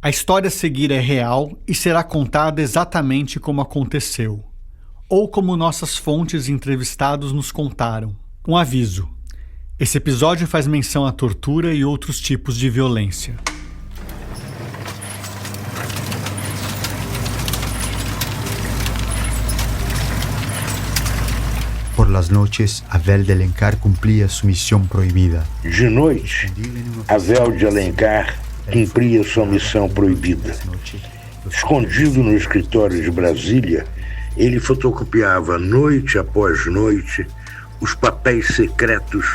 A história a seguir é real e será contada exatamente como aconteceu, ou como nossas fontes e entrevistados nos contaram. Um aviso: esse episódio faz menção à tortura e outros tipos de violência. Por las noches, Abel de Alencar cumpría su misión prohibida. De noite, Abel de Alencar cumpria sua missão proibida. Escondido no escritório de Brasília, ele fotocopiava noite após noite os papéis secretos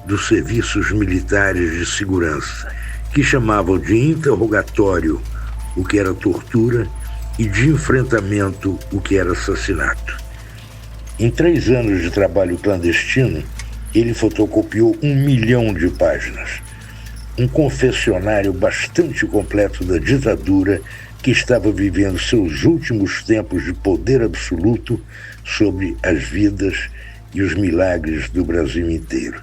dos serviços militares de segurança, que chamavam de interrogatório o que era tortura e de enfrentamento o que era assassinato. Em 3 anos de trabalho clandestino, ele fotocopiou 1 milhão de páginas. Um confessionário bastante completo da ditadura que estava vivendo seus últimos tempos de poder absoluto sobre as vidas e os milagres do Brasil inteiro.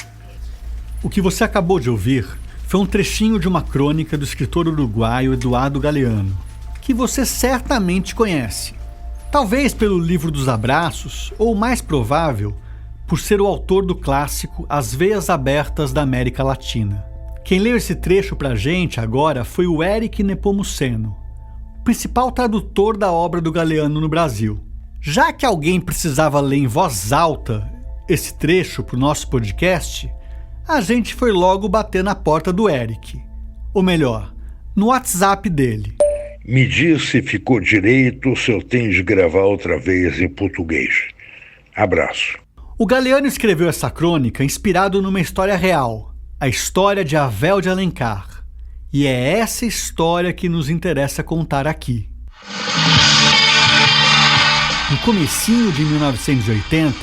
O que você acabou de ouvir foi um trechinho de uma crônica do escritor uruguaio Eduardo Galeano, que você certamente conhece. Talvez pelo Livro dos Abraços, ou mais provável, por ser o autor do clássico As Veias Abertas da América Latina. Quem leu esse trecho pra gente agora foi o Eric Nepomuceno, principal tradutor da obra do Galeano no Brasil. Já que alguém precisava ler em voz alta esse trecho pro nosso podcast, a gente foi logo bater na porta do Eric. Ou melhor, no WhatsApp dele. Me diz se ficou direito ou se eu tenho de gravar outra vez em português. Abraço. O Galeano escreveu essa crônica inspirado numa história real, a história de Abel de Alencar. E é essa história que nos interessa contar aqui. No comecinho de 1980,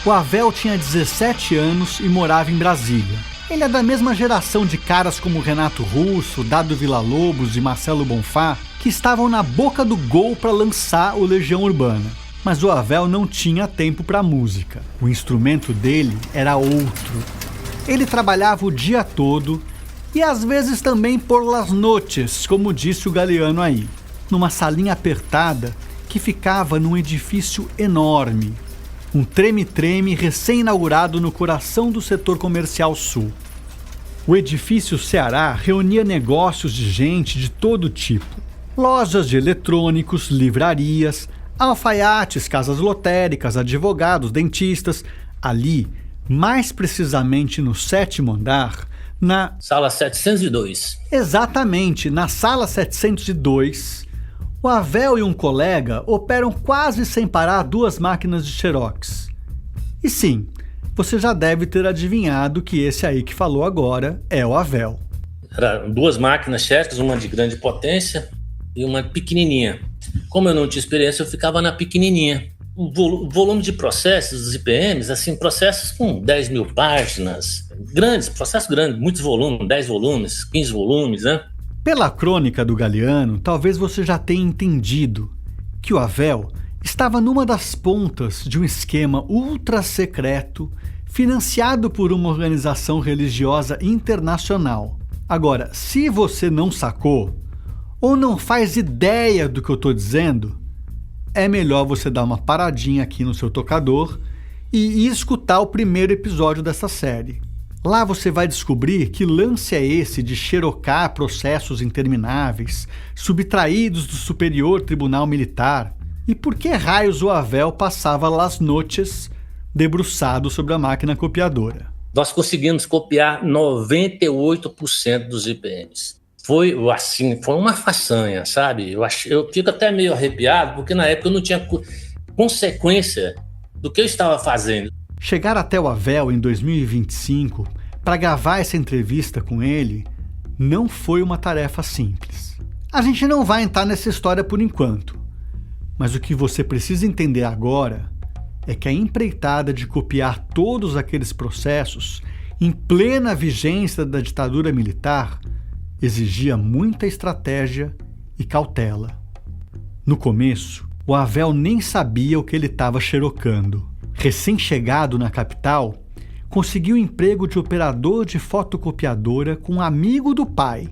o Abel tinha 17 anos e morava em Brasília. Ele é da mesma geração de caras como Renato Russo, Dado Villa-Lobos e Marcelo Bonfá, que estavam na boca do gol para lançar o Legião Urbana. Mas o Abel não tinha tempo para música. O instrumento dele era outro. Ele trabalhava o dia todo e às vezes também por las noches, como disse o Galeano aí, numa salinha apertada que ficava num edifício enorme. Um treme-treme recém-inaugurado no coração do setor comercial sul. O edifício Ceará reunia negócios de gente de todo tipo. Lojas de eletrônicos, livrarias, alfaiates, casas lotéricas, advogados, dentistas. Ali, mais precisamente no 7º andar, na... Sala 702. Exatamente, na sala 702... O Abel e um colega operam quase sem parar 2 máquinas de xerox. E sim, você já deve ter adivinhado que esse aí que falou agora é o Abel. Eram 2 máquinas xerox, uma de grande potência e uma pequenininha. Como eu não tinha experiência, eu ficava na pequenininha. O volume de processos, os IPMs, assim, processos com 10 mil páginas, grandes, processos grandes, muitos volumes, 10 volumes, 15 volumes, né? Pela crônica do Galeano, talvez você já tenha entendido que o Abel estava numa das pontas de um esquema ultra secreto financiado por uma organização religiosa internacional. Agora, se você não sacou ou não faz ideia do que eu estou dizendo, é melhor você dar uma paradinha aqui no seu tocador e escutar o primeiro episódio dessa série. Lá você vai descobrir que lance é esse de xerocar processos intermináveis, subtraídos do Superior Tribunal Militar, e por que raios o Abel passava las noches debruçado sobre a máquina copiadora. Nós conseguimos copiar 98% dos IPMs. Foi uma façanha, sabe? Eu fico até meio arrepiado, porque na época eu não tinha consequência do que eu estava fazendo. Chegar até o Abel em 2025 para gravar essa entrevista com ele não foi uma tarefa simples. A gente não vai entrar nessa história por enquanto, mas o que você precisa entender agora é que a empreitada de copiar todos aqueles processos em plena vigência da ditadura militar exigia muita estratégia e cautela. No começo, o Abel nem sabia o que ele estava xerocando. Recém-chegado na capital, conseguiu emprego de operador de fotocopiadora com um amigo do pai,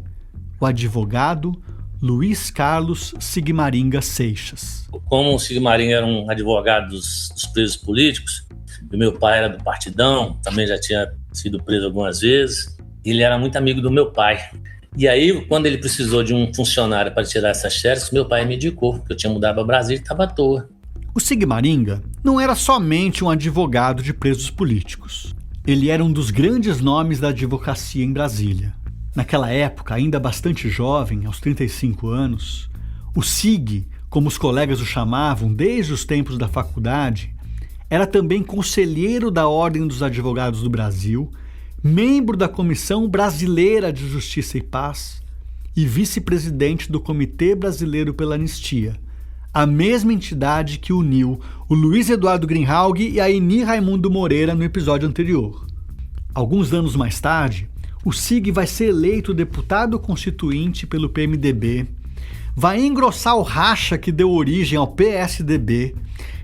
o advogado Luiz Carlos Sigmaringa Seixas. Como o Sigmaringa era um advogado dos presos políticos, e meu pai era do Partidão, também já tinha sido preso algumas vezes, ele era muito amigo do meu pai. E aí, quando ele precisou de um funcionário para tirar essas xerox, meu pai me indicou, porque eu tinha mudado para Brasília e estava à toa. O Sigmaringa não era somente um advogado de presos políticos. Ele era um dos grandes nomes da advocacia em Brasília. Naquela época, ainda bastante jovem, aos 35 anos, o Sig, como os colegas o chamavam desde os tempos da faculdade, era também conselheiro da Ordem dos Advogados do Brasil, membro da Comissão Brasileira de Justiça e Paz e vice-presidente do Comitê Brasileiro pela Anistia, a mesma entidade que uniu o Luiz Eduardo Greenhalgh e a Eni Raimundo Moreira no episódio anterior. Alguns anos mais tarde, o Sig vai ser eleito deputado constituinte pelo PMDB, vai engrossar o racha que deu origem ao PSDB,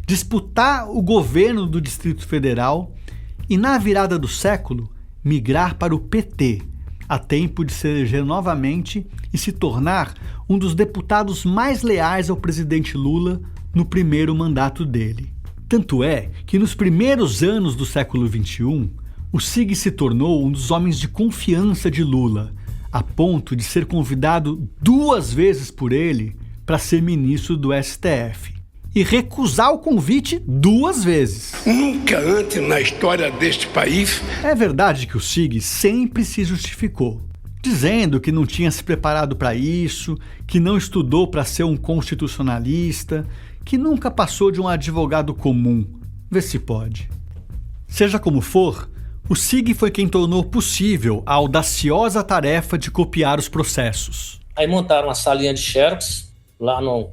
disputar o governo do Distrito Federal e, na virada do século, migrar para o PT, a tempo de se eleger novamente e se tornar um dos deputados mais leais ao presidente Lula no primeiro mandato dele. Tanto é que nos primeiros anos do século XXI, o Sig se tornou um dos homens de confiança de Lula, a ponto de ser convidado 2 vezes por ele para ser ministro do STF. E recusar o convite 2 vezes. Nunca antes na história deste país. É verdade que o Sig sempre se justificou, dizendo que não tinha se preparado para isso, que não estudou para ser um constitucionalista, que nunca passou de um advogado comum. Vê se pode. Seja como for, o Sig foi quem tornou possível a audaciosa tarefa de copiar os processos. Aí montaram uma salinha de xerox lá no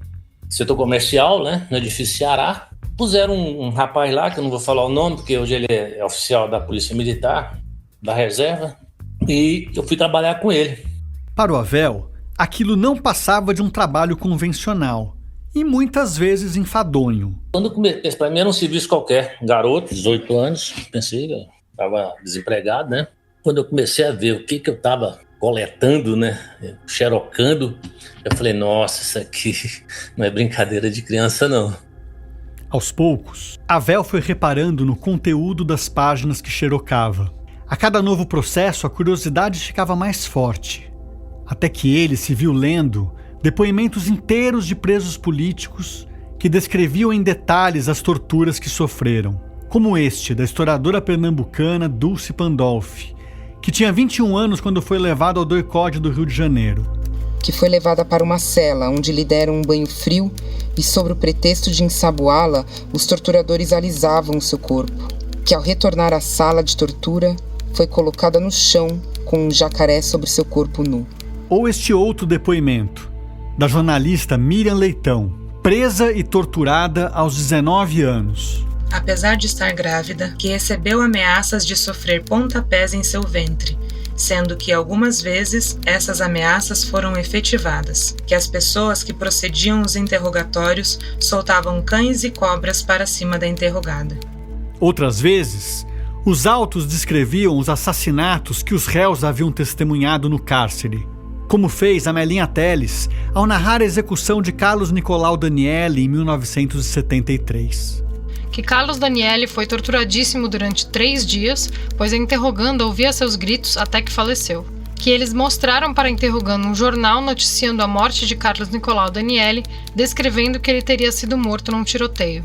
setor comercial, né, no edifício Ceará. Puseram um rapaz lá, que eu não vou falar o nome, porque hoje ele é oficial da Polícia Militar, da Reserva, e eu fui trabalhar com ele. Para o Avel, aquilo não passava de um trabalho convencional e muitas vezes enfadonho. Quando eu comecei, para mim era um serviço qualquer, garoto, 18 anos, pensei que eu estava desempregado, né? Quando eu comecei a ver o que eu estava coletando, né, xerocando, eu falei, nossa, isso aqui não é brincadeira de criança, não. Aos poucos, Avel foi reparando no conteúdo das páginas que xerocava. A cada novo processo, a curiosidade ficava mais forte, até que ele se viu lendo depoimentos inteiros de presos políticos que descreviam em detalhes as torturas que sofreram, como este da historiadora pernambucana Dulce Pandolfi, que tinha 21 anos quando foi levado ao doicode do Rio de Janeiro. Que foi levada para uma cela, onde lhe deram um banho frio e, sob o pretexto de ensaboá-la, os torturadores alisavam o seu corpo. Que, ao retornar à sala de tortura, foi colocada no chão com um jacaré sobre seu corpo nu. Ou este outro depoimento, da jornalista Miriam Leitão, presa e torturada aos 19 anos. Apesar de estar grávida, que recebeu ameaças de sofrer pontapés em seu ventre, sendo que algumas vezes essas ameaças foram efetivadas, que as pessoas que procediam os interrogatórios soltavam cães e cobras para cima da interrogada. Outras vezes, os autos descreviam os assassinatos que os réus haviam testemunhado no cárcere, como fez Amelinha Teles ao narrar a execução de Carlos Nicolau Daniele em 1973. Que Carlos Daniele foi torturadíssimo durante 3 dias, pois a interroganda ouvia seus gritos até que faleceu. Que eles mostraram para a interroganda um jornal noticiando a morte de Carlos Nicolau Daniele, descrevendo que ele teria sido morto num tiroteio.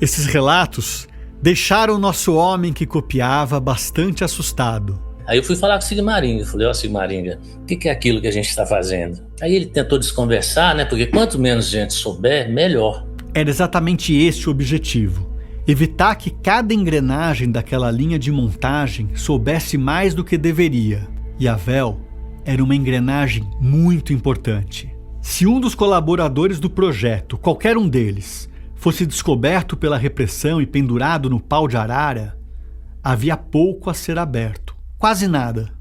Esses relatos deixaram o nosso homem que copiava bastante assustado. Aí eu fui falar com o Sigmaringa, falei, Sigmaringa, o que é aquilo que a gente está fazendo? Aí ele tentou desconversar, né, porque quanto menos gente souber, melhor. Era exatamente este o objetivo, evitar que cada engrenagem daquela linha de montagem soubesse mais do que deveria. E Avel era uma engrenagem muito importante. Se um dos colaboradores do projeto, qualquer um deles, fosse descoberto pela repressão e pendurado no pau de arara, havia pouco a ser aberto. Quase nada.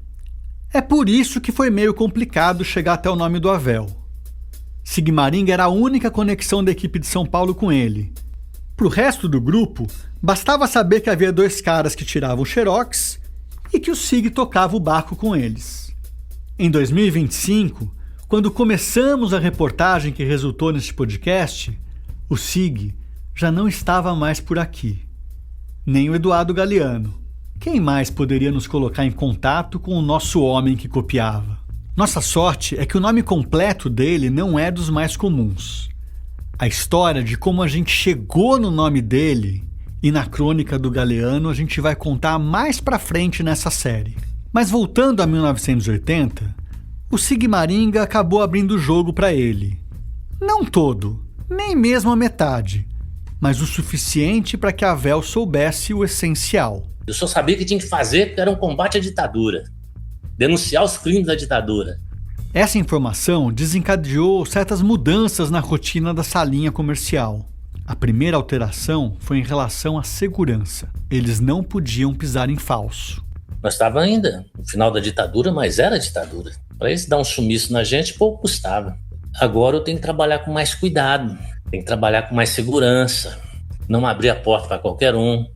É por isso que foi meio complicado chegar até o nome do Avel. Sigmaringa era a única conexão da equipe de São Paulo com ele. Para o resto do grupo, bastava saber que havia 2 caras que tiravam xerox e que o Sig tocava o barco com eles. Em 2025, Quando começamos a reportagem que resultou neste podcast, o SIG já não estava mais por aqui. Nem o Eduardo Galeano. Quem mais poderia nos colocar em contato com o nosso homem que copiava? Nossa sorte é que o nome completo dele não é dos mais comuns. A história de como a gente chegou no nome dele e na crônica do Galeano a gente vai contar mais pra frente nessa série. Mas voltando a 1980, o Sigmaringa acabou abrindo o jogo para ele. Não todo, nem mesmo a metade, mas o suficiente para que a Vel soubesse o essencial. Eu só sabia que tinha que fazer porque era um combate à ditadura. Denunciar os crimes da ditadura. Essa informação desencadeou certas mudanças na rotina da salinha comercial. A primeira alteração foi em relação à segurança. Eles não podiam pisar em falso. Nós estávamos ainda no final da ditadura, mas era ditadura. Para eles dar um sumiço na gente, pouco custava. Agora eu tenho que trabalhar com mais cuidado, tenho que trabalhar com mais segurança, não abrir a porta para qualquer um.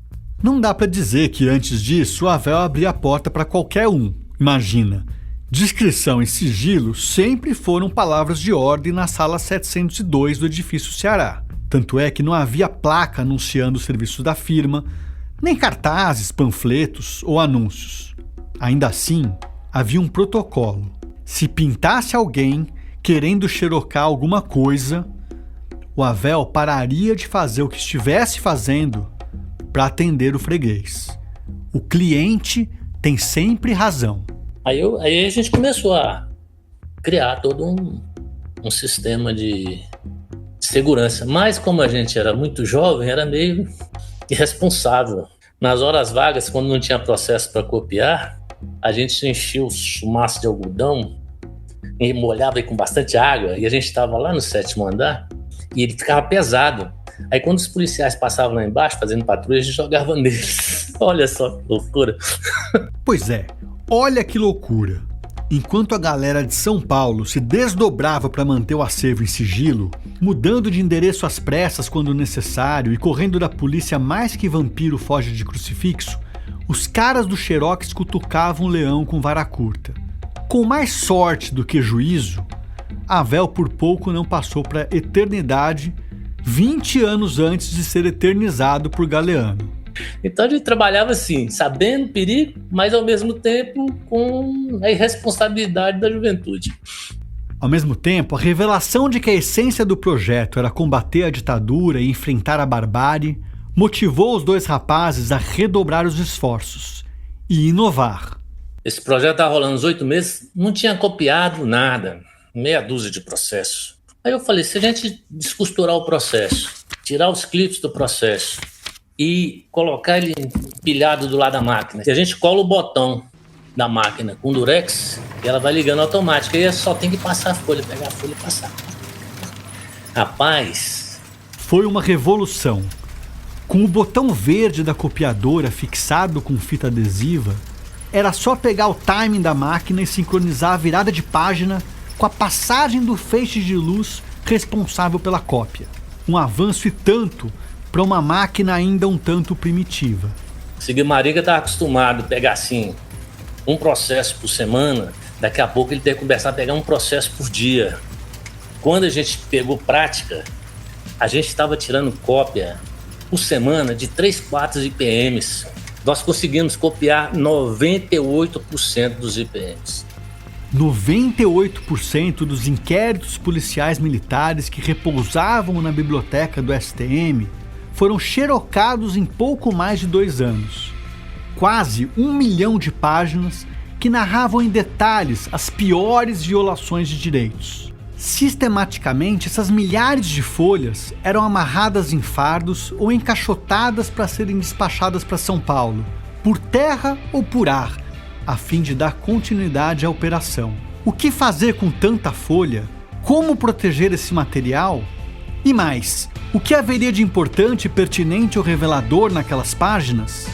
Não dá para dizer que antes disso a Vel abria a porta para qualquer um. Imagina, discrição e sigilo sempre foram palavras de ordem na sala 702 do edifício Ceará. Tanto é que não havia placa anunciando o serviço da firma, nem cartazes, panfletos ou anúncios. Ainda assim, havia um protocolo. Se pintasse alguém querendo xerocar alguma coisa, o Avel pararia de fazer o que estivesse fazendo para atender o freguês. O cliente tem sempre razão. Aí a gente começou a criar todo um sistema de segurança. Mas como a gente era muito jovem, era meio irresponsável. Nas horas vagas, quando não tinha processo para copiar, a gente enchia o chumaço de algodão e molhava com bastante água, e a gente estava lá no 7º andar e ele ficava pesado. Aí quando os policiais passavam lá embaixo fazendo patrulha, a gente jogava neles. Olha só que loucura. Pois é, olha que loucura. Enquanto a galera de São Paulo se desdobrava para manter o acervo em sigilo, mudando de endereço às pressas quando necessário e correndo da polícia mais que vampiro foge de crucifixo, os caras do Xerox cutucavam o leão com vara curta. Com mais sorte do que juízo, a Vel por pouco não passou para a eternidade 20 anos antes de ser eternizado por Galeano. Então a gente trabalhava assim, sabendo o perigo, mas ao mesmo tempo com a irresponsabilidade da juventude. Ao mesmo tempo, a revelação de que a essência do projeto era combater a ditadura e enfrentar a barbárie motivou os dois rapazes a redobrar os esforços e inovar. Esse projeto estava rolando uns 8 meses, não tinha copiado nada, meia dúzia de processos. Aí eu falei, se a gente descosturar o processo, tirar os clipes do processo e colocar ele empilhado do lado da máquina, e a gente cola o botão da máquina com durex e ela vai ligando automático, aí só tem que passar a folha, pegar a folha e passar. Rapaz... Foi uma revolução. Com o botão verde da copiadora fixado com fita adesiva, era só pegar o timing da máquina e sincronizar a virada de página com a passagem do feixe de luz responsável pela cópia. Um avanço e tanto para uma máquina ainda um tanto primitiva. Sigmaringa estava acostumado a pegar assim um processo por semana, daqui a pouco ele teve que começar a pegar um processo por dia. Quando a gente pegou prática, a gente estava tirando cópia por semana de 3, 4 IPMs. Nós conseguimos copiar 98% dos IPMs. 98% dos inquéritos policiais militares que repousavam na biblioteca do STM foram xerocados em pouco mais de 2 anos. Quase 1 milhão de páginas que narravam em detalhes as piores violações de direitos. Sistematicamente, essas milhares de folhas eram amarradas em fardos ou encaixotadas para serem despachadas para São Paulo, por terra ou por ar, a fim de dar continuidade à operação. O que fazer com tanta folha? Como proteger esse material? E mais, o que haveria de importante e pertinente ou revelador naquelas páginas?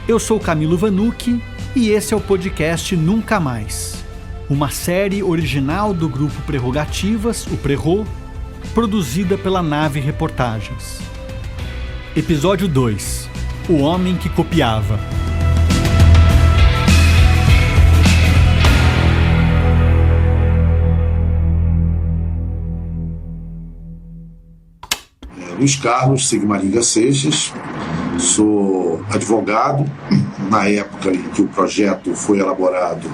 Eu sou Camilo Vanucchi e esse é o podcast Nunca Mais, uma série original do grupo Prerrogativas, o Prerro, produzida pela Nave Reportagens. Episódio 2: O Homem que Copiava. Luiz Carlos Sigmaringa Seixas, sou advogado. Na época em que o projeto foi elaborado,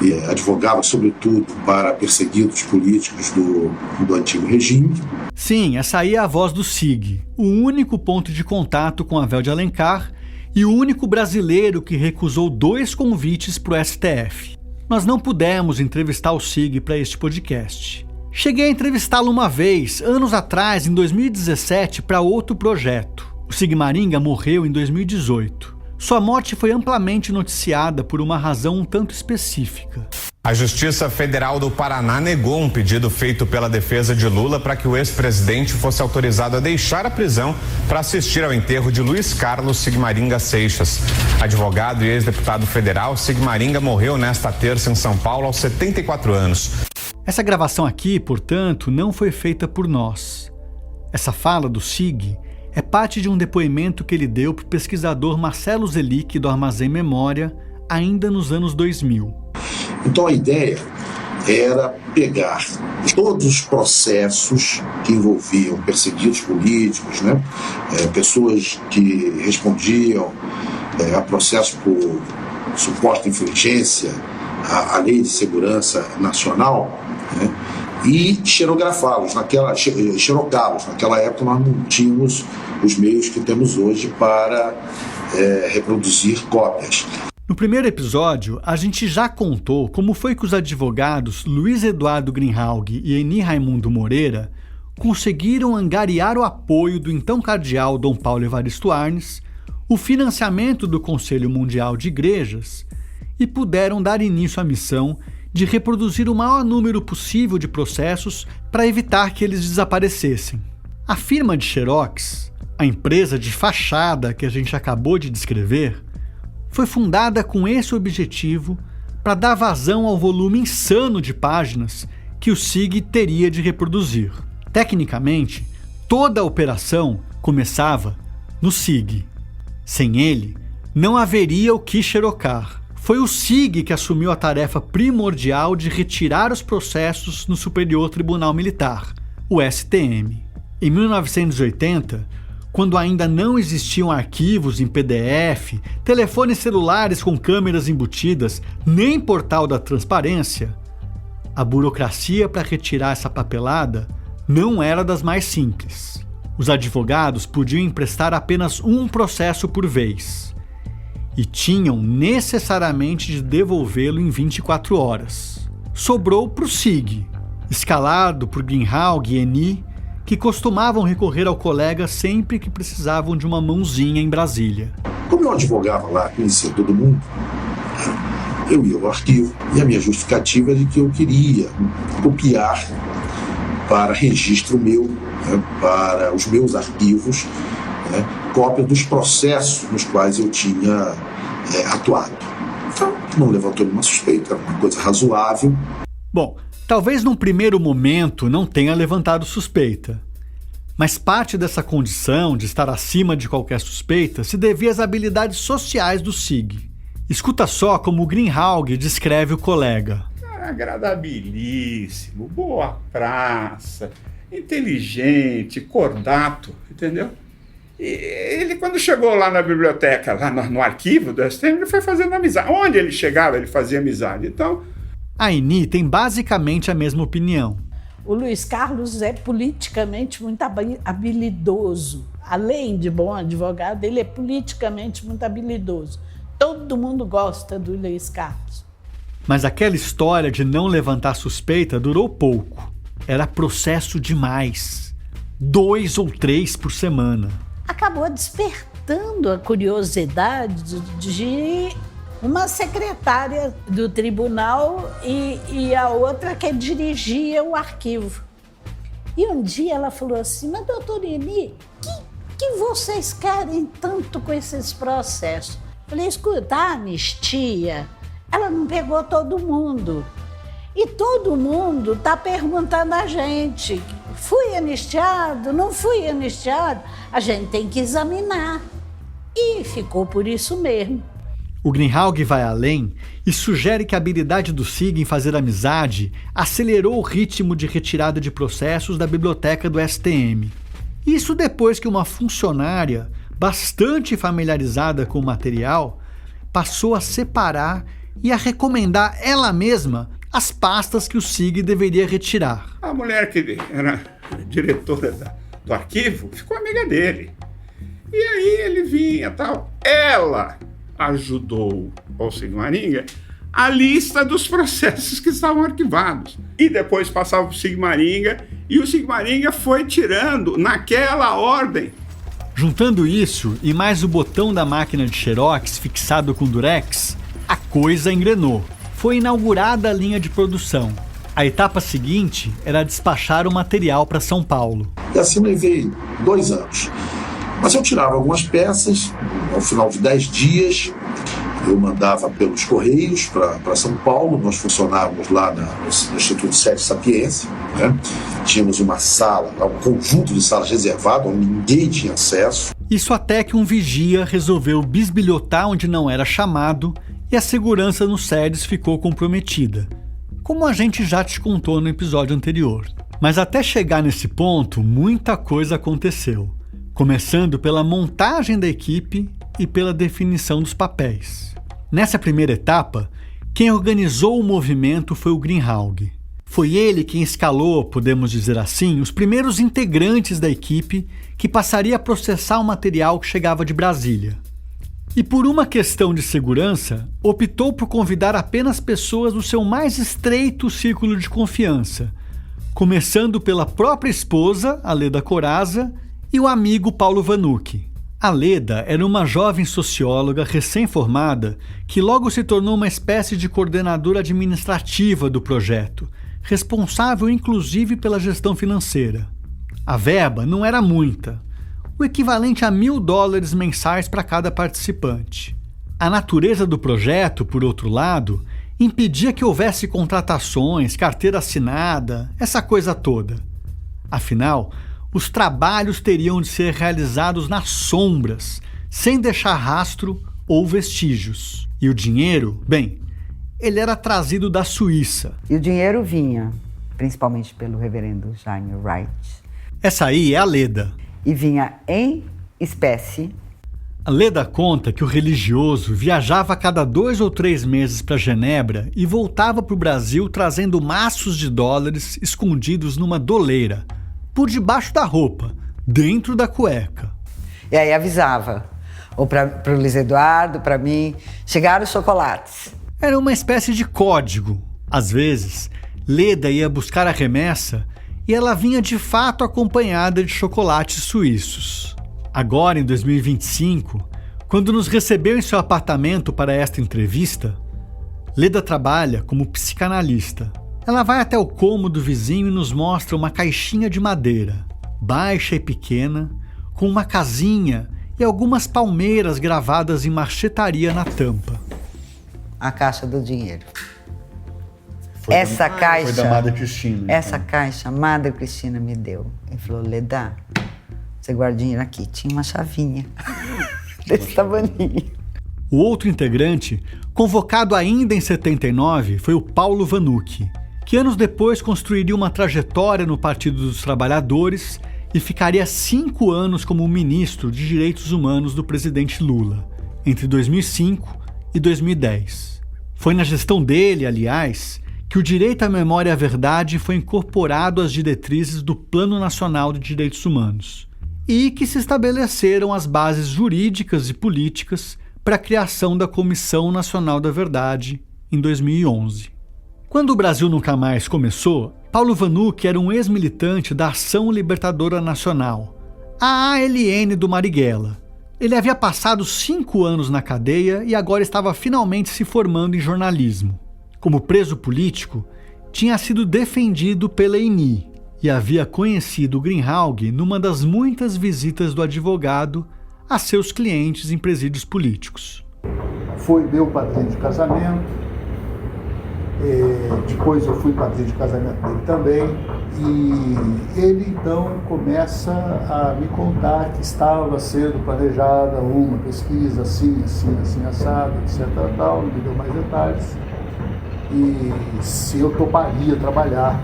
e advogava sobretudo para perseguidos políticos do antigo regime. Sim, essa aí é a voz do SIG, o único ponto de contato com Avel de Alencar e o único brasileiro que recusou 2 convites para o STF. Nós não pudemos entrevistar o SIG para este podcast. Cheguei a entrevistá-lo uma vez, anos atrás, em 2017, para outro projeto. O Sigmaringa morreu em 2018. Sua morte foi amplamente noticiada por uma razão um tanto específica. A Justiça Federal do Paraná negou um pedido feito pela defesa de Lula para que o ex-presidente fosse autorizado a deixar a prisão para assistir ao enterro de Luiz Carlos Sigmaringa Seixas. Advogado e ex-deputado federal, Sigmaringa morreu nesta terça em São Paulo aos 74 anos. Essa gravação aqui, portanto, não foi feita por nós. Essa fala do SIG é parte de um depoimento que ele deu para o pesquisador Marcelo Zelic do Armazém Memória, ainda nos anos 2000. Então a ideia era pegar todos os processos que envolviam perseguidos políticos, né? Pessoas que respondiam a processos por suposta infringência à Lei de Segurança Nacional, né? E xerocá-los. Naquela época nós não tínhamos os meios que temos hoje para reproduzir cópias. No primeiro episódio, a gente já contou como foi que os advogados Luiz Eduardo Greenhalgh e Eni Raimundo Moreira conseguiram angariar o apoio do então cardeal Dom Paulo Evaristo Arnes, o financiamento do Conselho Mundial de Igrejas e puderam dar início à missão de reproduzir o maior número possível de processos para evitar que eles desaparecessem. A firma de Xerox, a empresa de fachada que a gente acabou de descrever, foi fundada com esse objetivo para dar vazão ao volume insano de páginas que o SIG teria de reproduzir. Tecnicamente, toda a operação começava no SIG. Sem ele, não haveria o que xerocar. Foi o SIG que assumiu a tarefa primordial de retirar os processos no Superior Tribunal Militar, o STM. Em 1980, quando ainda não existiam arquivos em PDF, telefones celulares com câmeras embutidas, nem portal da transparência, a burocracia para retirar essa papelada não era das mais simples. Os advogados podiam emprestar apenas um processo por vez e tinham necessariamente de devolvê-lo em 24 horas. Sobrou para o SIG, escalado por Greenhalgh e Eni, que costumavam recorrer ao colega sempre que precisavam de uma mãozinha em Brasília. Como eu advogava lá, conhecia todo mundo, eu ia ao arquivo e a minha justificativa era de que eu queria copiar para registro meu, né, para os meus arquivos, né, cópia dos processos nos quais eu tinha atuado. Então, não levantou nenhuma suspeita, era uma coisa razoável. Bom, talvez num primeiro momento não tenha levantado suspeita, mas parte dessa condição de estar acima de qualquer suspeita se devia às habilidades sociais do SIG. Escuta só como o Greenhalgh descreve o colega. Agradabilíssimo, boa praça, inteligente, cordato, entendeu? E ele, quando chegou lá na biblioteca, lá no arquivo do STM, ele foi fazendo amizade. Onde ele chegava, ele fazia amizade. Então, a Eni tem basicamente a mesma opinião. O Luiz Carlos é politicamente muito habilidoso. Além de bom advogado, ele é politicamente muito habilidoso. Todo mundo gosta do Luiz Carlos. Mas aquela história de não levantar suspeita durou pouco. Era processo demais. 2 ou 3 por semana. Acabou despertando a curiosidade de uma secretária do tribunal e a outra que dirigia o arquivo. E um dia ela falou assim, mas doutora Eni, que vocês querem tanto com esses processos? Eu falei, escuta, a anistia, ela não pegou todo mundo. E todo mundo está perguntando a gente, fui anistiado, não fui anistiado? A gente tem que examinar. E ficou por isso mesmo. O Greenhalgh vai além e sugere que a habilidade do SIG em fazer amizade acelerou o ritmo de retirada de processos da biblioteca do STM. Isso depois que uma funcionária, bastante familiarizada com o material, passou a separar e a recomendar ela mesma as pastas que o SIG deveria retirar. A mulher que era diretora do arquivo ficou amiga dele. E aí ele vinha e tal. Ela ajudou ao Sigmaringa a lista dos processos que estavam arquivados. E depois passava para o Sigmaringa e o Sigmaringa foi tirando naquela ordem. Juntando isso e mais o botão da máquina de xerox fixado com durex, a coisa engrenou. Foi inaugurada a linha de produção. A etapa seguinte era despachar o material para São Paulo. E assim levei 2 anos. Mas eu tirava algumas peças, ao final de 10 dias, eu mandava pelos Correios para São Paulo. Nós funcionávamos lá no Instituto Sete Sapiência, né? Tínhamos uma sala, um conjunto de salas reservado, onde ninguém tinha acesso. Isso até que um vigia resolveu bisbilhotar onde não era chamado e a segurança nos sedes ficou comprometida, como a gente já te contou no episódio anterior. Mas até chegar nesse ponto, muita coisa aconteceu, começando pela montagem da equipe e pela definição dos papéis. Nessa primeira etapa, quem organizou o movimento foi o Greenhalgh. Foi ele quem escalou, podemos dizer assim, os primeiros integrantes da equipe que passaria a processar o material que chegava de Brasília. E por uma questão de segurança, optou por convidar apenas pessoas do seu mais estreito círculo de confiança, começando pela própria esposa, a Leda Corazza, e o amigo Paulo Vanucchi. A Leda era uma jovem socióloga recém-formada que logo se tornou uma espécie de coordenadora administrativa do projeto, responsável inclusive pela gestão financeira. A verba não era muita, o equivalente a $1.000 mensais para cada participante. A natureza do projeto, por outro lado, impedia que houvesse contratações, carteira assinada, essa coisa toda. Afinal, os trabalhos teriam de ser realizados nas sombras, sem deixar rastro ou vestígios. E o dinheiro, bem, ele era trazido da Suíça. E o dinheiro vinha, principalmente pelo reverendo Jaime Wright. Essa aí é a Leda. E vinha em espécie. A Leda conta que o religioso viajava a cada 2 ou 3 meses para Genebra e voltava para o Brasil trazendo maços de dólares escondidos numa doleira, por debaixo da roupa, dentro da cueca. E aí avisava, ou para o Luiz Eduardo, para mim, chegaram os chocolates. Era uma espécie de código. Às vezes, Leda ia buscar a remessa e ela vinha de fato acompanhada de chocolates suíços. Agora, em 2025, quando nos recebeu em seu apartamento para esta entrevista, Leda trabalha como psicanalista. Ela vai até o cômodo vizinho e nos mostra uma caixinha de madeira, baixa e pequena, com uma casinha e algumas palmeiras gravadas em marchetaria na tampa. A caixa do dinheiro. Essa caixa foi da Madre Cristina. Essa caixa a Madre Cristina me deu. Ele falou, Leda, você guarda dinheiro aqui. Tinha uma chavinha desse tamanho. O outro integrante, convocado ainda em 79, foi o Paulo Vanucchi, que anos depois construiria uma trajetória no Partido dos Trabalhadores e ficaria 5 anos como ministro de Direitos Humanos do presidente Lula, entre 2005 e 2010. Foi na gestão dele, aliás, que o direito à memória e à verdade foi incorporado às diretrizes do Plano Nacional de Direitos Humanos e que se estabeleceram as bases jurídicas e políticas para a criação da Comissão Nacional da Verdade em 2011. Quando o Brasil Nunca Mais começou, Paulo Vanucchi era um ex-militante da Ação Libertadora Nacional, a ALN do Marighella. Ele havia passado 5 anos na cadeia e agora estava finalmente se formando em jornalismo. Como preso político, tinha sido defendido pela ENI e havia conhecido o Greenhalgh numa das muitas visitas do advogado a seus clientes em presídios políticos. Foi meu padrinho de casamento, depois eu fui padrinho de casamento dele também, e ele então começa a me contar que estava sendo planejada uma pesquisa assim, assado, etc. Tal, me deu mais detalhes. E se eu toparia trabalhar,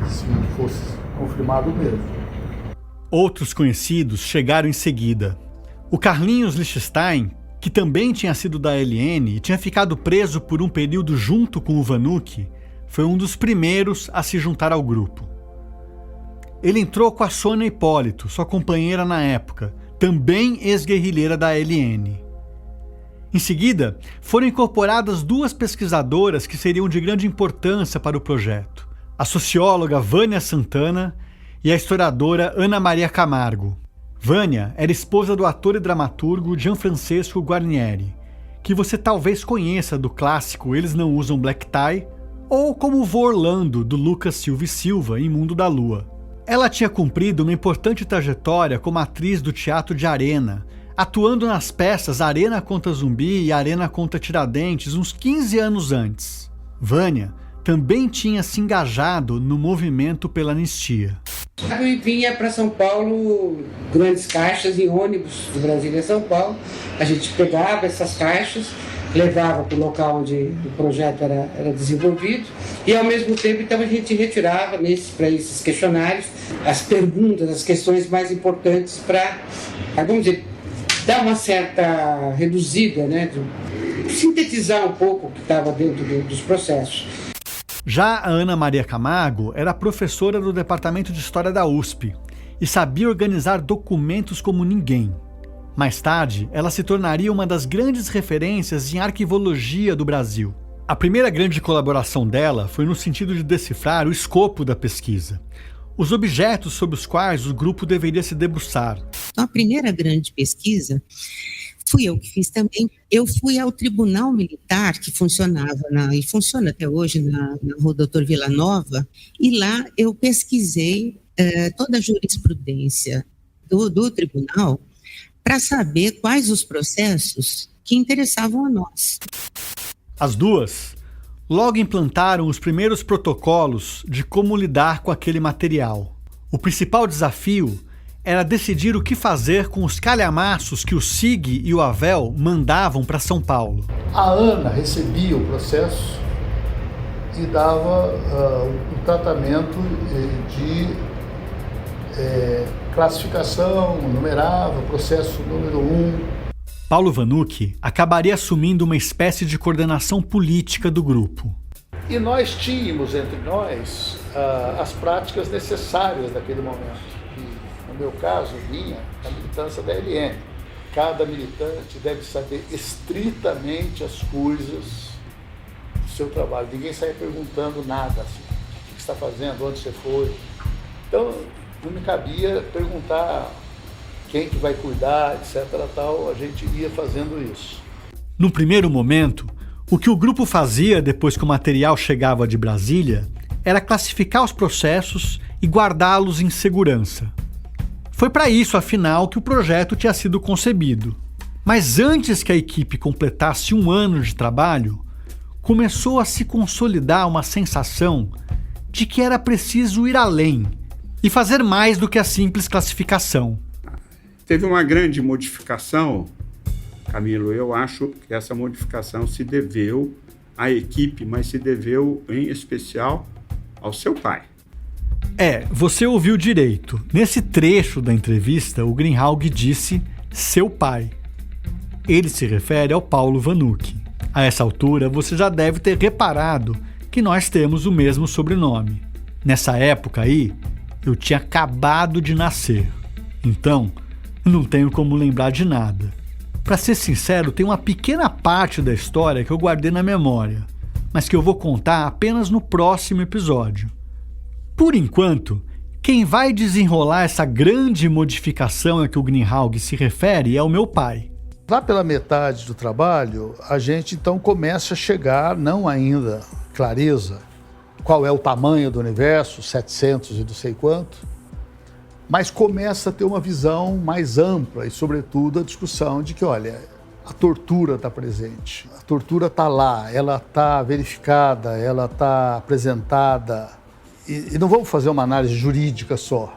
se fosse confirmado mesmo. Outros conhecidos chegaram em seguida. O Carlinhos Lichtenstein, que também tinha sido da ALN e tinha ficado preso por um período junto com o Vanucchi, foi um dos primeiros a se juntar ao grupo. Ele entrou com a Sônia Hipólito, sua companheira na época, também ex-guerrilheira da ALN. Em seguida, foram incorporadas 2 pesquisadoras que seriam de grande importância para o projeto: a socióloga Vânia Santana e a historiadora Ana Maria Camargo. Vânia era esposa do ator e dramaturgo Gianfrancesco Guarnieri, que você talvez conheça do clássico Eles Não Usam Black Tie, ou como o vô Orlando, do Lucas Silva e Silva, em Mundo da Lua. Ela tinha cumprido uma importante trajetória como atriz do teatro de arena, atuando nas peças Arena contra Zumbi e Arena contra Tiradentes uns 15 anos antes. Vânia também tinha se engajado no movimento pela anistia. E vinha para São Paulo grandes caixas em ônibus de Brasília a São Paulo. A gente pegava essas caixas, levava para o local onde o projeto era desenvolvido e, ao mesmo tempo, então, a gente retirava para esses questionários as perguntas, as questões mais importantes para, vamos dizer, dar uma certa reduzida, né, sintetizar um pouco o que estava dentro dos processos. Já a Ana Maria Camargo era professora do Departamento de História da USP e sabia organizar documentos como ninguém. Mais tarde, ela se tornaria uma das grandes referências em arquivologia do Brasil. A primeira grande colaboração dela foi no sentido de decifrar o escopo da pesquisa, os objetos sobre os quais o grupo deveria se debruçar. Então, a primeira grande pesquisa fui eu que fiz também. Eu fui ao Tribunal Militar, que funcionava e funciona até hoje na Rua Doutor Vila Nova, e lá eu pesquisei toda a jurisprudência do tribunal para saber quais os processos que interessavam a nós. As duas logo implantaram os primeiros protocolos de como lidar com aquele material. O principal desafio era decidir o que fazer com os calhamaços que o SIG e o Avel mandavam para São Paulo. A Ana recebia o processo e dava um tratamento de classificação, numerava, processo número 1. Paulo Vanucchi acabaria assumindo uma espécie de coordenação política do grupo. E nós tínhamos entre nós as práticas necessárias naquele momento. No meu caso, vinha a militância da ALN. Cada militante deve saber estritamente as coisas do seu trabalho. Ninguém saia perguntando nada, assim, o que está fazendo, onde você foi. Então, não me cabia perguntar quem que vai cuidar, etc. Tal. A gente ia fazendo isso. No primeiro momento, o que o grupo fazia depois que o material chegava de Brasília era classificar os processos e guardá-los em segurança. Foi para isso, afinal, que o projeto tinha sido concebido. Mas antes que a equipe completasse 1 ano de trabalho, começou a se consolidar uma sensação de que era preciso ir além e fazer mais do que a simples classificação. Teve uma grande modificação, Camilo. Eu acho que essa modificação se deveu à equipe, mas se deveu, em especial, ao seu pai. Você ouviu direito. Nesse trecho da entrevista, o Greenhalgh disse seu pai. Ele se refere ao Paulo Vanucchi. A essa altura, você já deve ter reparado que nós temos o mesmo sobrenome. Nessa época aí, eu tinha acabado de nascer. Então, não tenho como lembrar de nada. Para ser sincero, tem uma pequena parte da história que eu guardei na memória, mas que eu vou contar apenas no próximo episódio. Por enquanto, quem vai desenrolar essa grande modificação a que o Greenhalgh se refere é o meu pai. Lá pela metade do trabalho, a gente então começa a chegar, não ainda clareza, qual é o tamanho do universo, 700 e não sei quanto, mas começa a ter uma visão mais ampla e, sobretudo, a discussão de que, olha, a tortura está presente, a tortura está lá, ela está verificada, ela está apresentada. E não vamos fazer uma análise jurídica só.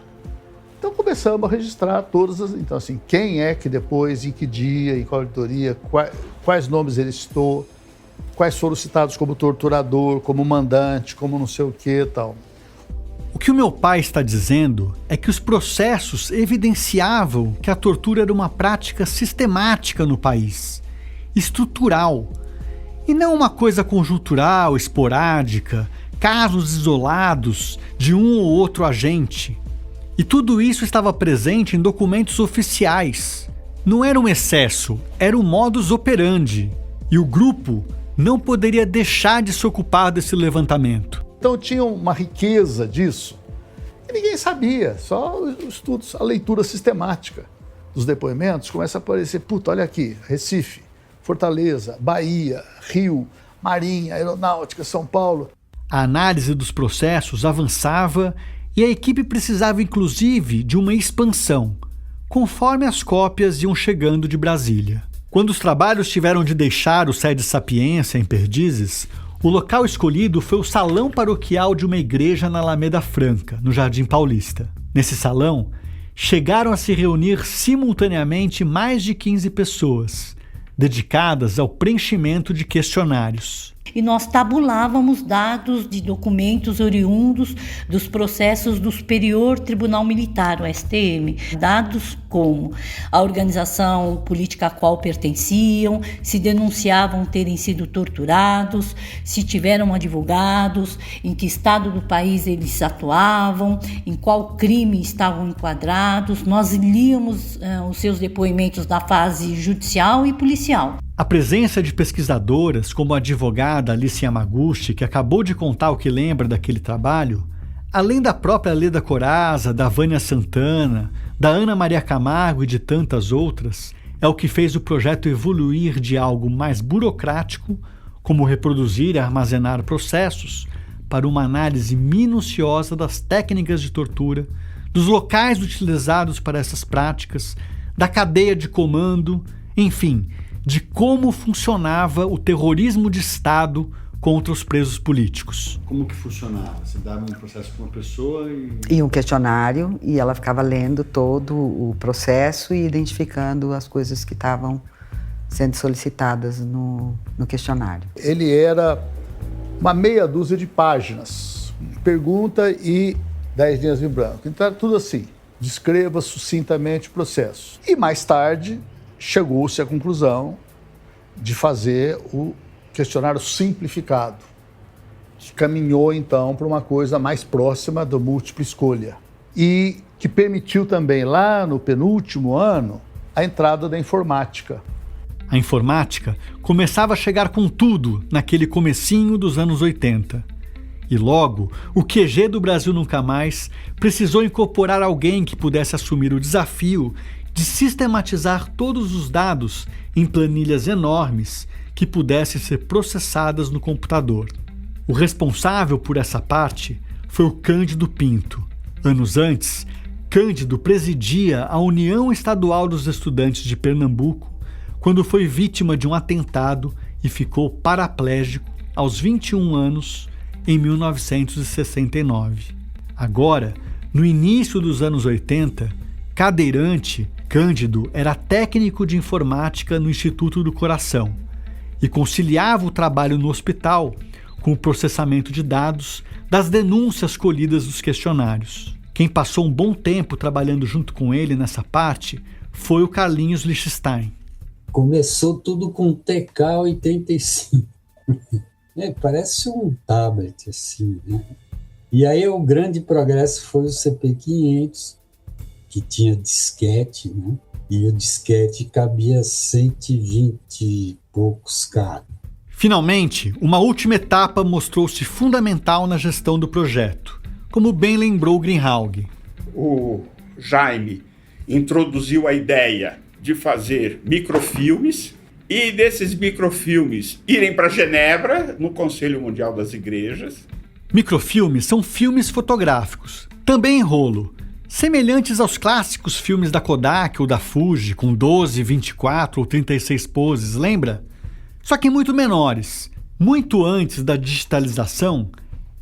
Então começamos a registrar todas as... Então, assim, quem é que depois, em que dia, em qual auditoria, quais nomes ele citou, quais foram citados como torturador, como mandante, como não sei o que e tal. O que o meu pai está dizendo é que os processos evidenciavam que a tortura era uma prática sistemática no país, estrutural, e não uma coisa conjuntural, esporádica, casos isolados de um ou outro agente. E tudo isso estava presente em documentos oficiais. Não era um excesso, era um modus operandi. E o grupo não poderia deixar de se ocupar desse levantamento. Então tinha uma riqueza disso e ninguém sabia, só os estudos, a leitura sistemática dos depoimentos começa a aparecer, olha aqui, Recife, Fortaleza, Bahia, Rio, Marinha, Aeronáutica, São Paulo. A análise dos processos avançava e a equipe precisava inclusive de uma expansão, conforme as cópias iam chegando de Brasília. Quando os trabalhos tiveram de deixar o Sede Sapiência em Perdizes, o local escolhido foi o salão paroquial de uma igreja na Alameda Franca, no Jardim Paulista. Nesse salão, chegaram a se reunir simultaneamente mais de 15 pessoas, dedicadas ao preenchimento de questionários. E nós tabulávamos dados de documentos oriundos dos processos do Superior Tribunal Militar, o STM. Dados como a organização política a qual pertenciam, se denunciavam terem sido torturados, se tiveram advogados, em que estado do país eles atuavam, em qual crime estavam enquadrados. Nós líamos os seus depoimentos da fase judicial e policial. A presença de pesquisadoras como a advogada Alice Yamaguchi, que acabou de contar o que lembra daquele trabalho, além da própria Leda Corazza, da Vânia Santana, da Ana Maria Camargo e de tantas outras, é o que fez o projeto evoluir de algo mais burocrático, como reproduzir e armazenar processos, para uma análise minuciosa das técnicas de tortura, dos locais utilizados para essas práticas, da cadeia de comando, enfim, de como funcionava o terrorismo de Estado contra os presos políticos. Como que funcionava? Você dava um processo para uma pessoa e um questionário, e ela ficava lendo todo o processo e identificando as coisas que estavam sendo solicitadas no questionário. Ele era uma meia dúzia de páginas, pergunta e 10 linhas em branco. Então era tudo assim, descreva sucintamente o processo. E mais tarde chegou-se à conclusão de fazer o questionário simplificado, que caminhou então para uma coisa mais próxima da múltipla escolha e que permitiu também lá no penúltimo ano a entrada da informática. A informática começava a chegar com tudo naquele comecinho dos anos 80. E logo, o QG do Brasil Nunca Mais precisou incorporar alguém que pudesse assumir o desafio de sistematizar todos os dados em planilhas enormes que pudessem ser processadas no computador. O responsável por essa parte foi o Cândido Pinto. Anos antes, Cândido presidia a União Estadual dos Estudantes de Pernambuco quando foi vítima de um atentado e ficou paraplégico aos 21 anos em 1969. Agora, no início dos anos 80, cadeirante, Cândido era técnico de informática no Instituto do Coração e conciliava o trabalho no hospital com o processamento de dados das denúncias colhidas dos questionários. Quem passou um bom tempo trabalhando junto com ele nessa parte foi o Carlinhos Lichtenstein. Começou tudo com TK-85. Parece um tablet, assim, né? E aí o grande progresso foi o CP500, que tinha disquete, né? E o disquete cabia 120 e poucos caras. Finalmente, uma última etapa mostrou-se fundamental na gestão do projeto, como bem lembrou Greenhalgh. O Jaime introduziu a ideia de fazer microfilmes e desses microfilmes irem para Genebra, no Conselho Mundial das Igrejas. Microfilmes são filmes fotográficos, também em rolo, semelhantes aos clássicos filmes da Kodak ou da Fuji, com 12, 24 ou 36 poses, lembra? Só que muito menores. Muito antes da digitalização,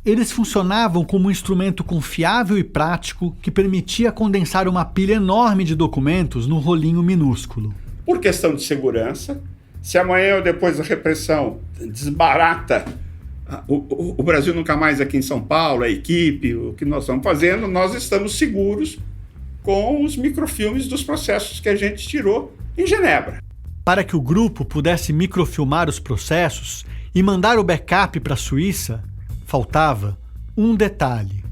eles funcionavam como um instrumento confiável e prático que permitia condensar uma pilha enorme de documentos num rolinho minúsculo. Por questão de segurança, se amanhã ou depois da repressão desbarata o Brasil Nunca Mais aqui em São Paulo, a equipe, o que nós estamos fazendo, nós estamos seguros com os microfilmes dos processos que a gente tirou em Genebra. Para que o grupo pudesse microfilmar os processos e mandar o backup para a Suíça, faltava um detalhe: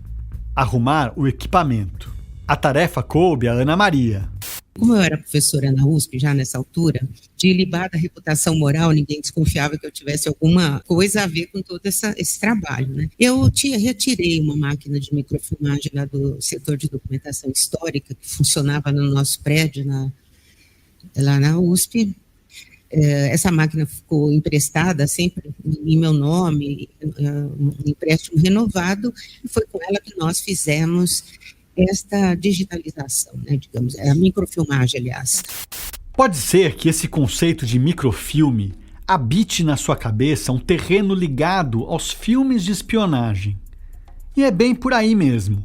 arrumar o equipamento. A tarefa coube a Ana Maria. Como eu era professora na USP já nessa altura, de ilibada reputação moral, ninguém desconfiava que eu tivesse alguma coisa a ver com todo esse trabalho, né? Eu retirei uma máquina de microfilmagem lá do setor de documentação histórica, que funcionava no nosso prédio lá na USP. Essa máquina ficou emprestada sempre em meu nome, um empréstimo renovado, e foi com ela que nós fizemos esta digitalização, né, digamos, a microfilmagem, aliás. Pode ser que esse conceito de microfilme habite na sua cabeça um terreno ligado aos filmes de espionagem. E é bem por aí mesmo.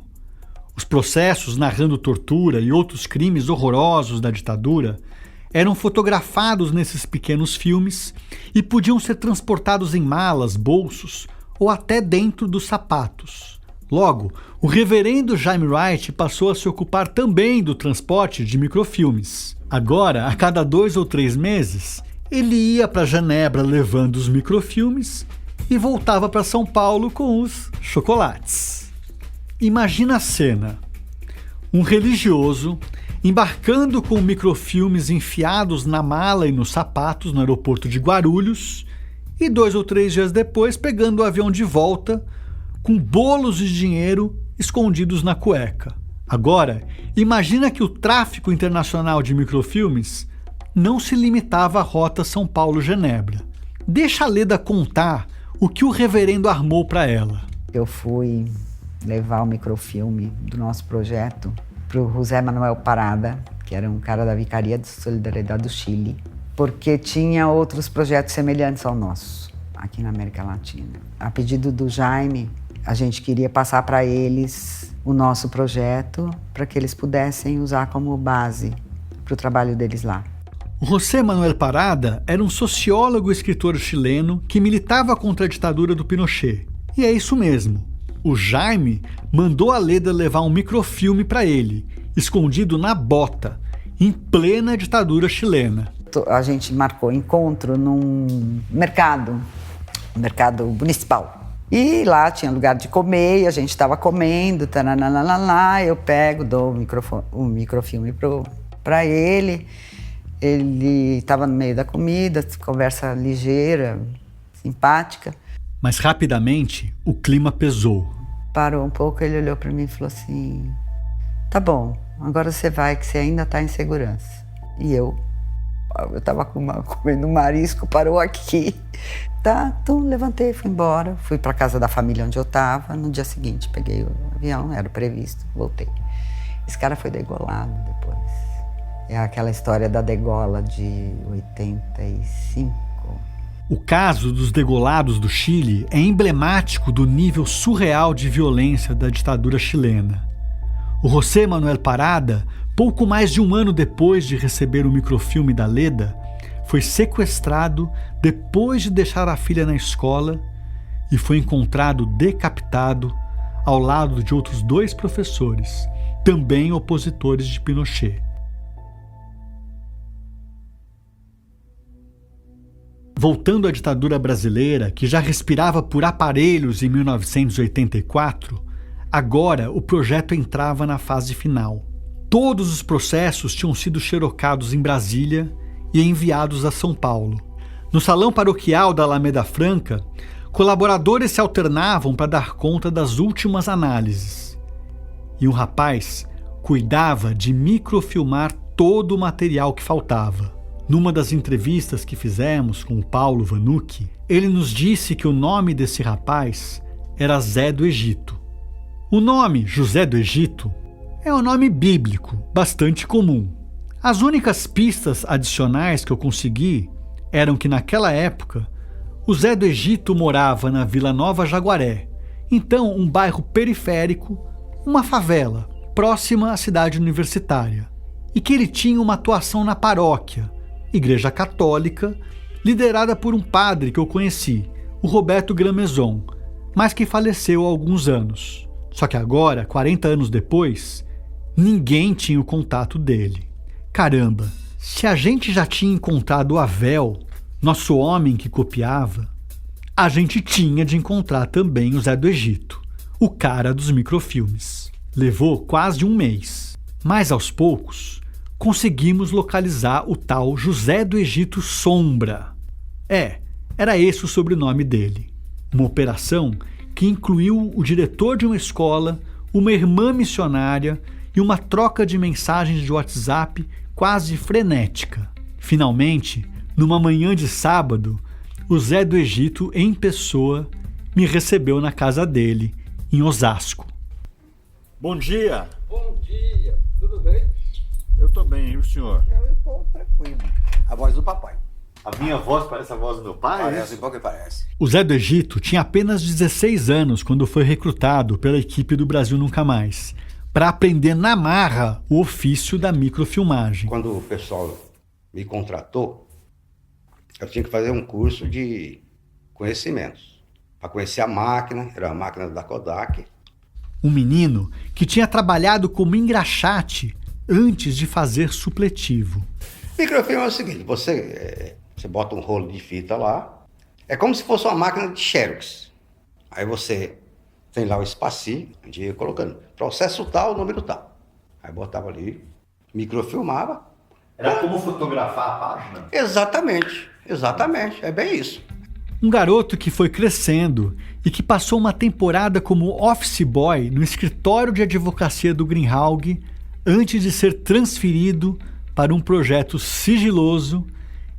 Os processos narrando tortura e outros crimes horrorosos da ditadura eram fotografados nesses pequenos filmes e podiam ser transportados em malas, bolsos ou até dentro dos sapatos. Logo, o reverendo Jaime Wright passou a se ocupar também do transporte de microfilmes. Agora, a cada 2 ou 3 meses, ele ia para Genebra levando os microfilmes e voltava para São Paulo com os chocolates. Imagina a cena: um religioso embarcando com microfilmes enfiados na mala e nos sapatos no aeroporto de Guarulhos e 2 ou 3 dias depois pegando o avião de volta com bolos de dinheiro escondidos na cueca. Agora, imagina que o tráfico internacional de microfilmes não se limitava à rota São Paulo-Genebra. Deixa a Leda contar o que o reverendo armou para ela. Eu fui levar o microfilme do nosso projeto para o José Manuel Parada, que era um cara da Vicaria de Solidariedade do Chile, porque tinha outros projetos semelhantes ao nosso, aqui na América Latina. A pedido do Jaime, a gente queria passar para eles o nosso projeto para que eles pudessem usar como base para o trabalho deles lá. O José Manuel Parada era um sociólogo e escritor chileno que militava contra a ditadura do Pinochet. E é isso mesmo. O Jaime mandou a Leda levar um microfilme para ele, escondido na bota, em plena ditadura chilena. A gente marcou encontro num mercado municipal. E lá tinha lugar de comer, e a gente estava comendo, eu pego, dou o microfilme para ele. Ele estava no meio da comida, conversa ligeira, simpática. Mas rapidamente o clima pesou. Parou um pouco, ele olhou para mim e falou assim: tá bom, agora você vai que você ainda está em segurança. E eu estava comendo um marisco, parou aqui. Tá, então levantei, fui embora, fui para casa da família onde eu estava. No dia seguinte peguei o avião, era previsto, voltei. Esse cara foi degolado depois. É aquela história da degola de 85. O caso dos degolados do Chile é emblemático do nível surreal de violência da ditadura chilena. O José Manuel Parada, pouco mais de 1 ano depois de receber o microfilme da Leda, foi sequestrado depois de deixar a filha na escola e foi encontrado decapitado ao lado de outros 2 professores, também opositores de Pinochet. Voltando à ditadura brasileira, que já respirava por aparelhos em 1984, agora o projeto entrava na fase final. Todos os processos tinham sido xerocados em Brasília e enviados a São Paulo. No salão paroquial da Alameda Franca, colaboradores se alternavam para dar conta das últimas análises. E um rapaz cuidava de microfilmar todo o material que faltava. Numa das entrevistas que fizemos com o Paulo Vanucci, ele nos disse que o nome desse rapaz era Zé do Egito. O nome José do Egito é um nome bíblico, bastante comum. As únicas pistas adicionais que eu consegui eram que naquela época o Zé do Egito morava na Vila Nova Jaguaré, então um bairro periférico, uma favela, próxima à cidade universitária, e que ele tinha uma atuação na paróquia, igreja católica, liderada por um padre que eu conheci, o Roberto Grameson, mas que faleceu há alguns anos. Só que agora, 40 anos depois, ninguém tinha o contato dele. Caramba, se a gente já tinha encontrado o Avel, nosso homem que copiava, a gente tinha de encontrar também o Zé do Egito, o cara dos microfilmes. Levou quase um mês, mas aos poucos conseguimos localizar o tal José do Egito Sombra. Era esse o sobrenome dele. Uma operação que incluiu o diretor de uma escola, uma irmã missionária e uma troca de mensagens de WhatsApp quase frenética. Finalmente, numa manhã de sábado, o Zé do Egito, em pessoa, me recebeu na casa dele, em Osasco. Bom dia! Bom dia! Tudo bem? Eu tô bem, e o senhor? Eu tô tranquilo. A voz do papai. A minha voz parece a voz do meu pai? Parece, igual que parece. O Zé do Egito tinha apenas 16 anos quando foi recrutado pela equipe do Brasil Nunca Mais, para aprender na marra o ofício da microfilmagem. Quando o pessoal me contratou, eu tinha que fazer um curso de conhecimentos. Para conhecer a máquina, era a máquina da Kodak. Um menino que tinha trabalhado como engraxate antes de fazer supletivo. Microfilme é o seguinte, você bota um rolo de fita lá, é como se fosse uma máquina de Xerox. Aí você tem lá o espacinho, a gente ia colocando processo tal, número tal. Aí botava ali, microfilmava. Era como fotografar a página? Exatamente, é bem isso. Um garoto que foi crescendo e que passou uma temporada como office boy no escritório de advocacia do Greenhalgh antes de ser transferido para um projeto sigiloso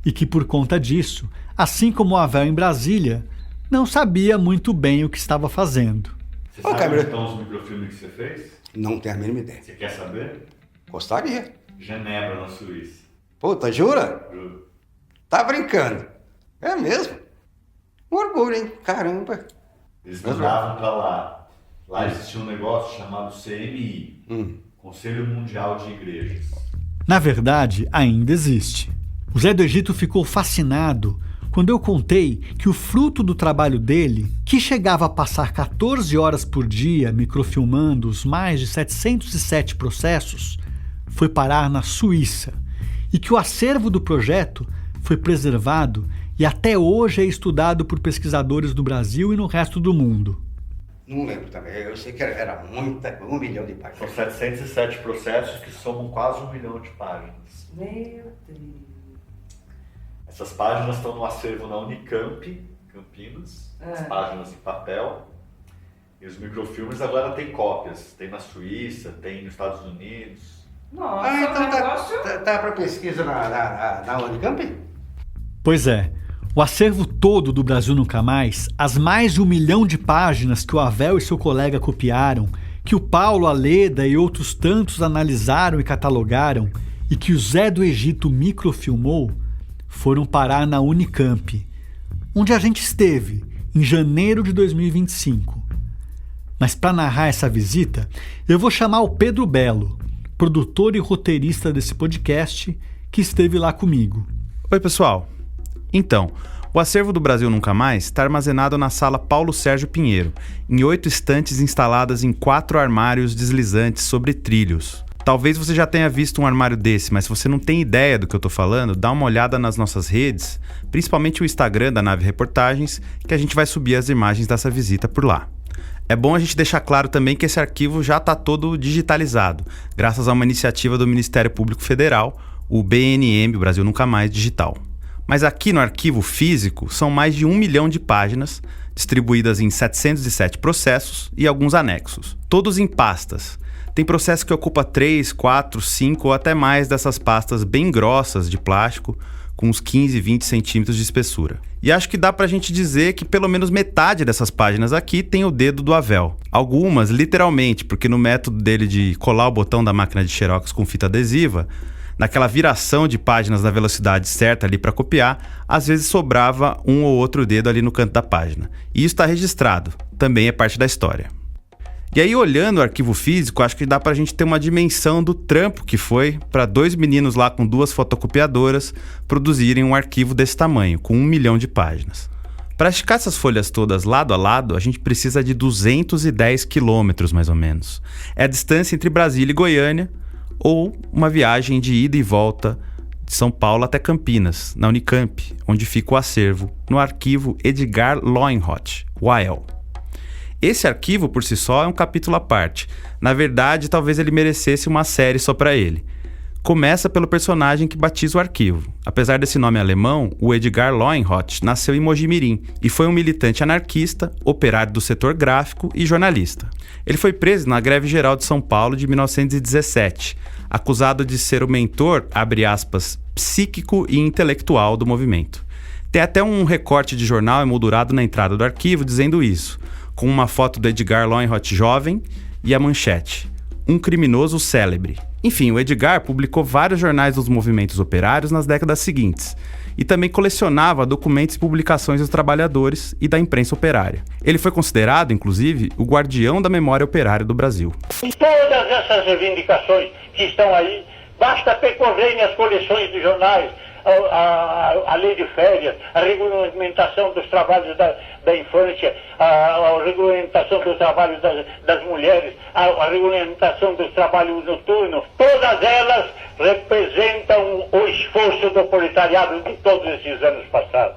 e que, por conta disso, assim como o Avel em Brasília, não sabia muito bem o que estava fazendo. Você sabe então os microfilmes que você fez? Não tenho a mínima ideia. Você quer saber? Gostaria. Genebra, na Suíça. Puta, jura? Juro. Tá brincando. É mesmo? Um orgulho, hein? Caramba. Eles mandavam pra lá. Lá existia um negócio chamado CMI, Conselho Mundial de Igrejas. Na verdade, ainda existe. O Zé do Egito ficou fascinado quando eu contei que o fruto do trabalho dele, que chegava a passar 14 horas por dia microfilmando os mais de 707 processos, foi parar na Suíça e que o acervo do projeto foi preservado e até hoje é estudado por pesquisadores do Brasil e no resto do mundo. Não lembro também, eu sei que era 1 milhão de páginas. São 707 processos que somam quase 1 milhão de páginas. Meu Deus. Essas páginas estão no acervo na Unicamp, Campinas, as páginas em papel. E os microfilmes agora tem cópias. Tem na Suíça, tem nos Estados Unidos. Nossa, então tá para pesquisa na Unicamp? Pois é. O acervo todo do Brasil Nunca Mais, as mais de 1 milhão de páginas que o Avel e seu colega copiaram, que o Paulo, a Leda e outros tantos analisaram e catalogaram, e que o Zé do Egito microfilmou, foram parar na Unicamp, onde a gente esteve em janeiro de 2025. Mas para narrar essa visita, eu vou chamar o Pedro Belo, produtor e roteirista desse podcast, que esteve lá comigo. Oi, pessoal. Então, o acervo do Brasil Nunca Mais está armazenado na sala Paulo Sérgio Pinheiro, em 8 estantes instaladas em 4 armários deslizantes sobre trilhos. Talvez você já tenha visto um armário desse, mas se você não tem ideia do que eu estou falando, dá uma olhada nas nossas redes, principalmente o Instagram da Nave Reportagens, que a gente vai subir as imagens dessa visita por lá. É bom a gente deixar claro também que esse arquivo já está todo digitalizado, graças a uma iniciativa do Ministério Público Federal, o BNM, o Brasil Nunca Mais Digital. Mas aqui no arquivo físico são mais de 1 milhão de páginas, distribuídas em 707 processos e alguns anexos, todos em pastas. Tem processo que ocupa 3, 4, 5 ou até mais dessas pastas bem grossas de plástico, com uns 15, 20 centímetros de espessura. E acho que dá pra gente dizer que pelo menos metade dessas páginas aqui tem o dedo do Avel. Algumas, literalmente, porque no método dele de colar o botão da máquina de Xerox com fita adesiva, naquela viração de páginas na velocidade certa ali para copiar, às vezes sobrava um ou outro dedo ali no canto da página. E isso está registrado, também é parte da história. E aí, olhando o arquivo físico, acho que dá pra gente ter uma dimensão do trampo que foi para 2 meninos lá com 2 fotocopiadoras produzirem um arquivo desse tamanho, com 1 milhão de páginas. Para esticar essas folhas todas lado a lado, a gente precisa de 210 quilômetros, mais ou menos. É a distância entre Brasília e Goiânia, ou uma viagem de ida e volta de São Paulo até Campinas, na Unicamp, onde fica o acervo, no arquivo Edgar Loinhot, o AEL. Esse arquivo, por si só, é um capítulo à parte. Na verdade, talvez ele merecesse uma série só para ele. Começa pelo personagem que batiza o arquivo. Apesar desse nome alemão, o Edgar Loinhot nasceu em Mojimirim e foi um militante anarquista, operário do setor gráfico e jornalista. Ele foi preso na Greve Geral de São Paulo de 1917, acusado de ser o mentor, abre aspas, psíquico e intelectual do movimento. Tem até um recorte de jornal emoldurado na entrada do arquivo dizendo isso, com uma foto do Edgar Loinhot jovem e a manchete: um criminoso célebre. Enfim, o Edgar publicou vários jornais dos movimentos operários nas décadas seguintes e também colecionava documentos e publicações dos trabalhadores e da imprensa operária. Ele foi considerado, inclusive, o guardião da memória operária do Brasil. Em todas essas reivindicações que estão aí, basta percorrerem as coleções de jornais, a lei de férias, a regulamentação dos trabalhos da infância, a regulamentação dos trabalhos das mulheres, a regulamentação dos trabalhos noturnos, todas elas representam o esforço do proletariado de todos esses anos passados.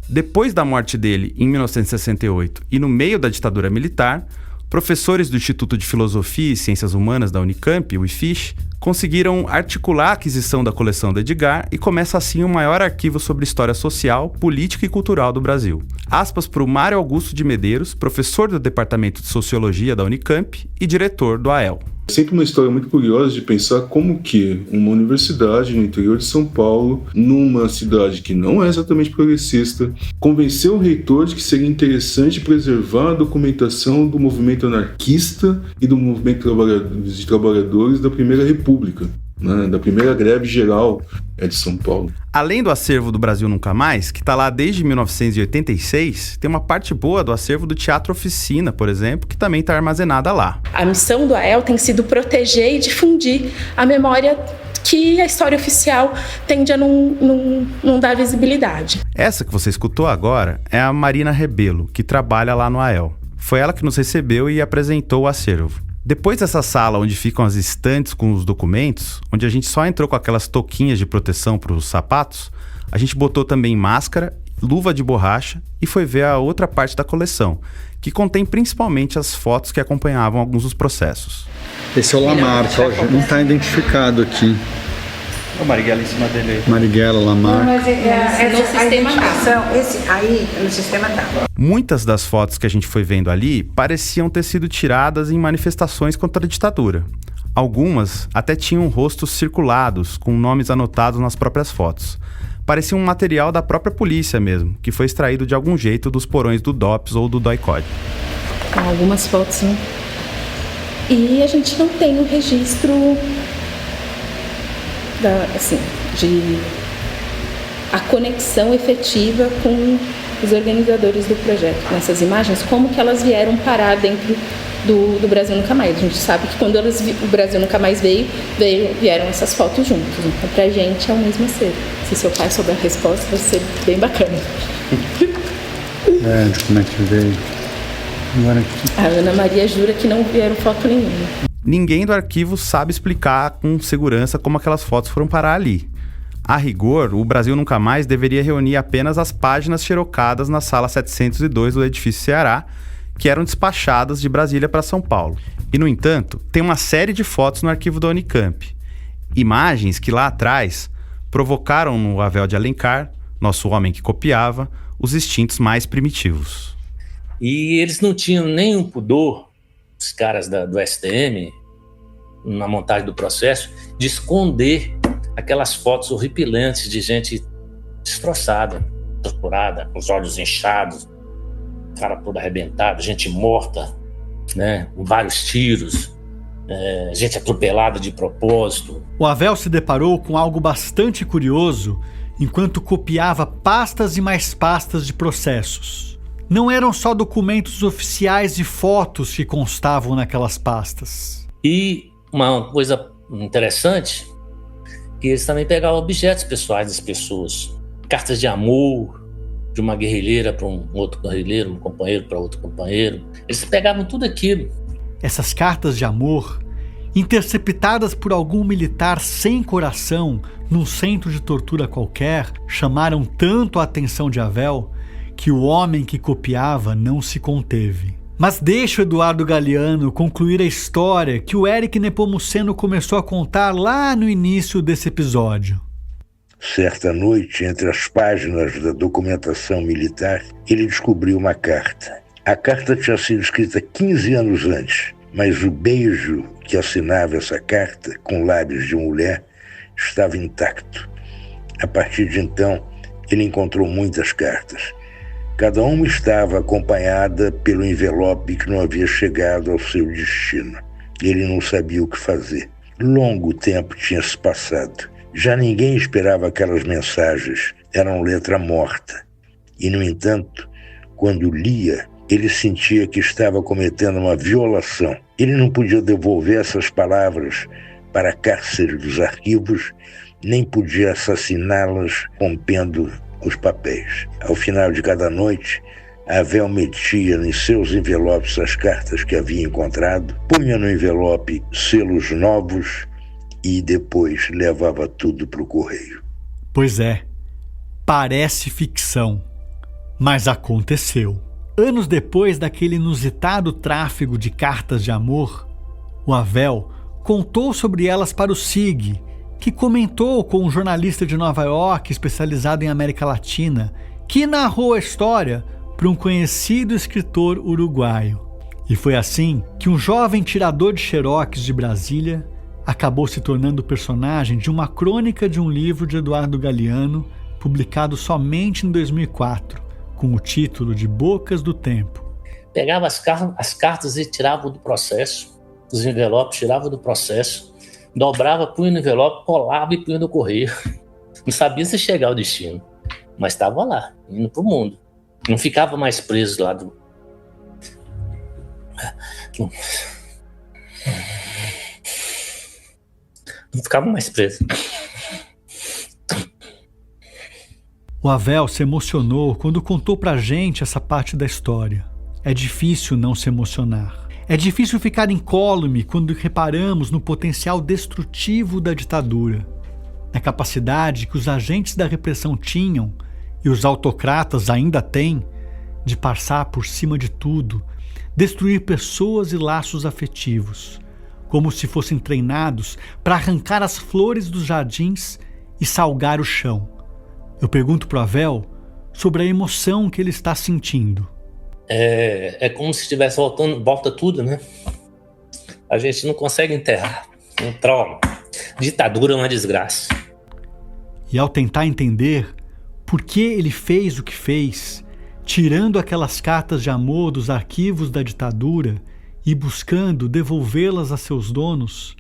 Depois da morte dele, em 1968, e no meio da ditadura militar, professores do Instituto de Filosofia e Ciências Humanas da Unicamp, o IFISH, conseguiram articular a aquisição da coleção do Edgar e começa assim o maior arquivo sobre história social, política e cultural do Brasil. Aspas para o Mário Augusto de Medeiros, professor do Departamento de Sociologia da Unicamp e diretor do AEL. É sempre uma história muito curiosa de pensar como que uma universidade no interior de São Paulo, numa cidade que não é exatamente progressista, convenceu o reitor de que seria interessante preservar a documentação do movimento anarquista e do movimento de trabalhadores da Primeira República, né, da primeira greve geral de São Paulo. Além do acervo do Brasil Nunca Mais, que está lá desde 1986, tem uma parte boa do acervo do Teatro Oficina, por exemplo, que também está armazenada lá. A missão do AEL tem sido proteger e difundir a memória que a história oficial tende a não dar visibilidade. Essa que você escutou agora é a Marina Rebelo, que trabalha lá no AEL. Foi ela que nos recebeu e apresentou o acervo. Depois dessa sala onde ficam as estantes com os documentos, onde a gente só entrou com aquelas touquinhas de proteção para os sapatos, a gente botou também máscara, luva de borracha e foi ver a outra parte da coleção, que contém principalmente as fotos que acompanhavam alguns dos processos. Esse é o Lamarck, ó, não está identificado aqui. O Marighella em cima dele aí. Marighella, Lamarck. Mas no sistema tá. Esse aí, no sistema tá. Muitas das fotos que a gente foi vendo ali pareciam ter sido tiradas em manifestações contra a ditadura. Algumas até tinham rostos circulados, com nomes anotados nas próprias fotos. Parecia um material da própria polícia mesmo, que foi extraído de algum jeito dos porões do DOPS ou do DOI-CODE. Com algumas fotos, né? E a gente não tem um registro de a conexão efetiva com os organizadores do projeto. Nessas imagens, como que elas vieram parar dentro do Brasil Nunca Mais. A gente sabe que quando o Brasil Nunca Mais vieram essas fotos juntos. Então, pra gente é o mesmo acervo. Se seu pai souber a resposta, vai ser bem bacana. Como é que veio? Agora aqui. A Ana Maria jura que não vieram foto nenhuma. Ninguém do arquivo sabe explicar com segurança como aquelas fotos foram parar ali. A rigor, o Brasil Nunca Mais deveria reunir apenas as páginas xerocadas na sala 702 do edifício Ceará, que eram despachadas de Brasília para São Paulo. E, no entanto, tem uma série de fotos no arquivo da Unicamp. Imagens que lá atrás provocaram no Avel de Alencar, nosso homem que copiava, os instintos mais primitivos. E eles não tinham nenhum pudor, os caras do STM, na montagem do processo, de esconder aquelas fotos horripilantes de gente destroçada, torturada, com os olhos inchados, cara todo arrebentado, gente morta, né, com vários tiros, gente atropelada de propósito. O Avel se deparou com algo bastante curioso enquanto copiava pastas e mais pastas de processos. Não eram só documentos oficiais e fotos que constavam naquelas pastas. E uma coisa interessante, que eles também pegavam objetos pessoais das pessoas, cartas de amor, de uma guerrilheira para um outro guerrilheiro, um companheiro para outro companheiro. Eles pegavam tudo aquilo. Essas cartas de amor, interceptadas por algum militar sem coração num centro de tortura qualquer, chamaram tanto a atenção de Havel que o homem que copiava não se conteve. Mas deixa o Eduardo Galeano concluir a história que o Éric Nepomuceno começou a contar lá no início desse episódio. Certa noite, entre as páginas da documentação militar, ele descobriu uma carta. A carta tinha sido escrita 15 anos antes, mas o beijo que assinava essa carta, com lábios de mulher, estava intacto. A partir de então, ele encontrou muitas cartas. Cada uma estava acompanhada pelo envelope que não havia chegado ao seu destino. Ele não sabia o que fazer. Longo tempo tinha se passado. Já ninguém esperava aquelas mensagens. Eram letra morta. E, no entanto, quando lia, ele sentia que estava cometendo uma violação. Ele não podia devolver essas palavras para a cárcere dos arquivos, nem podia assassiná-las rompendo os papéis. Ao final de cada noite, Havel metia em seus envelopes as cartas que havia encontrado, punha no envelope selos novos e depois levava tudo para o correio. Pois é, parece ficção, mas aconteceu. Anos depois daquele inusitado tráfego de cartas de amor, o Havel contou sobre elas para o SIG, que comentou com um jornalista de Nova York especializado em América Latina, que narrou a história para um conhecido escritor uruguaio. E foi assim que um jovem tirador de xerox de Brasília acabou se tornando personagem de uma crônica de um livro de Eduardo Galeano, publicado somente em 2004, com o título de Bocas do Tempo. Pegava as cartas e tirava do processo, os envelopes, tirava do processo, dobrava, punha no envelope, colava e punha no correio. Não sabia se chegar ao destino, mas estava lá, indo para o mundo. Não ficava mais preso lá do... Não ficava mais preso. O Havel se emocionou quando contou pra gente essa parte da história. É difícil não se emocionar. É difícil ficar incólume quando reparamos no potencial destrutivo da ditadura, na capacidade que os agentes da repressão tinham, e os autocratas ainda têm, de passar por cima de tudo, destruir pessoas e laços afetivos, como se fossem treinados para arrancar as flores dos jardins e salgar o chão. Eu pergunto pro Havel sobre a emoção que ele está sentindo. É como se estivesse volta tudo, né? A gente não consegue enterrar. Um trauma. Ditadura é uma desgraça. E ao tentar entender por que ele fez o que fez, tirando aquelas cartas de amor dos arquivos da ditadura e buscando devolvê-las a seus donos,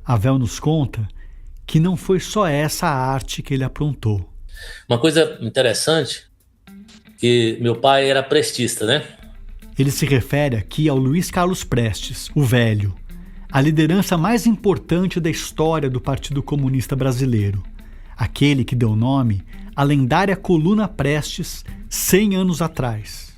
Havel nos conta que não foi só essa a arte que ele aprontou. Uma coisa interessante, que meu pai era prestista, né? Ele se refere aqui ao Luiz Carlos Prestes, o Velho, a liderança mais importante da história do Partido Comunista Brasileiro, aquele que deu nome à lendária Coluna Prestes 100 anos atrás.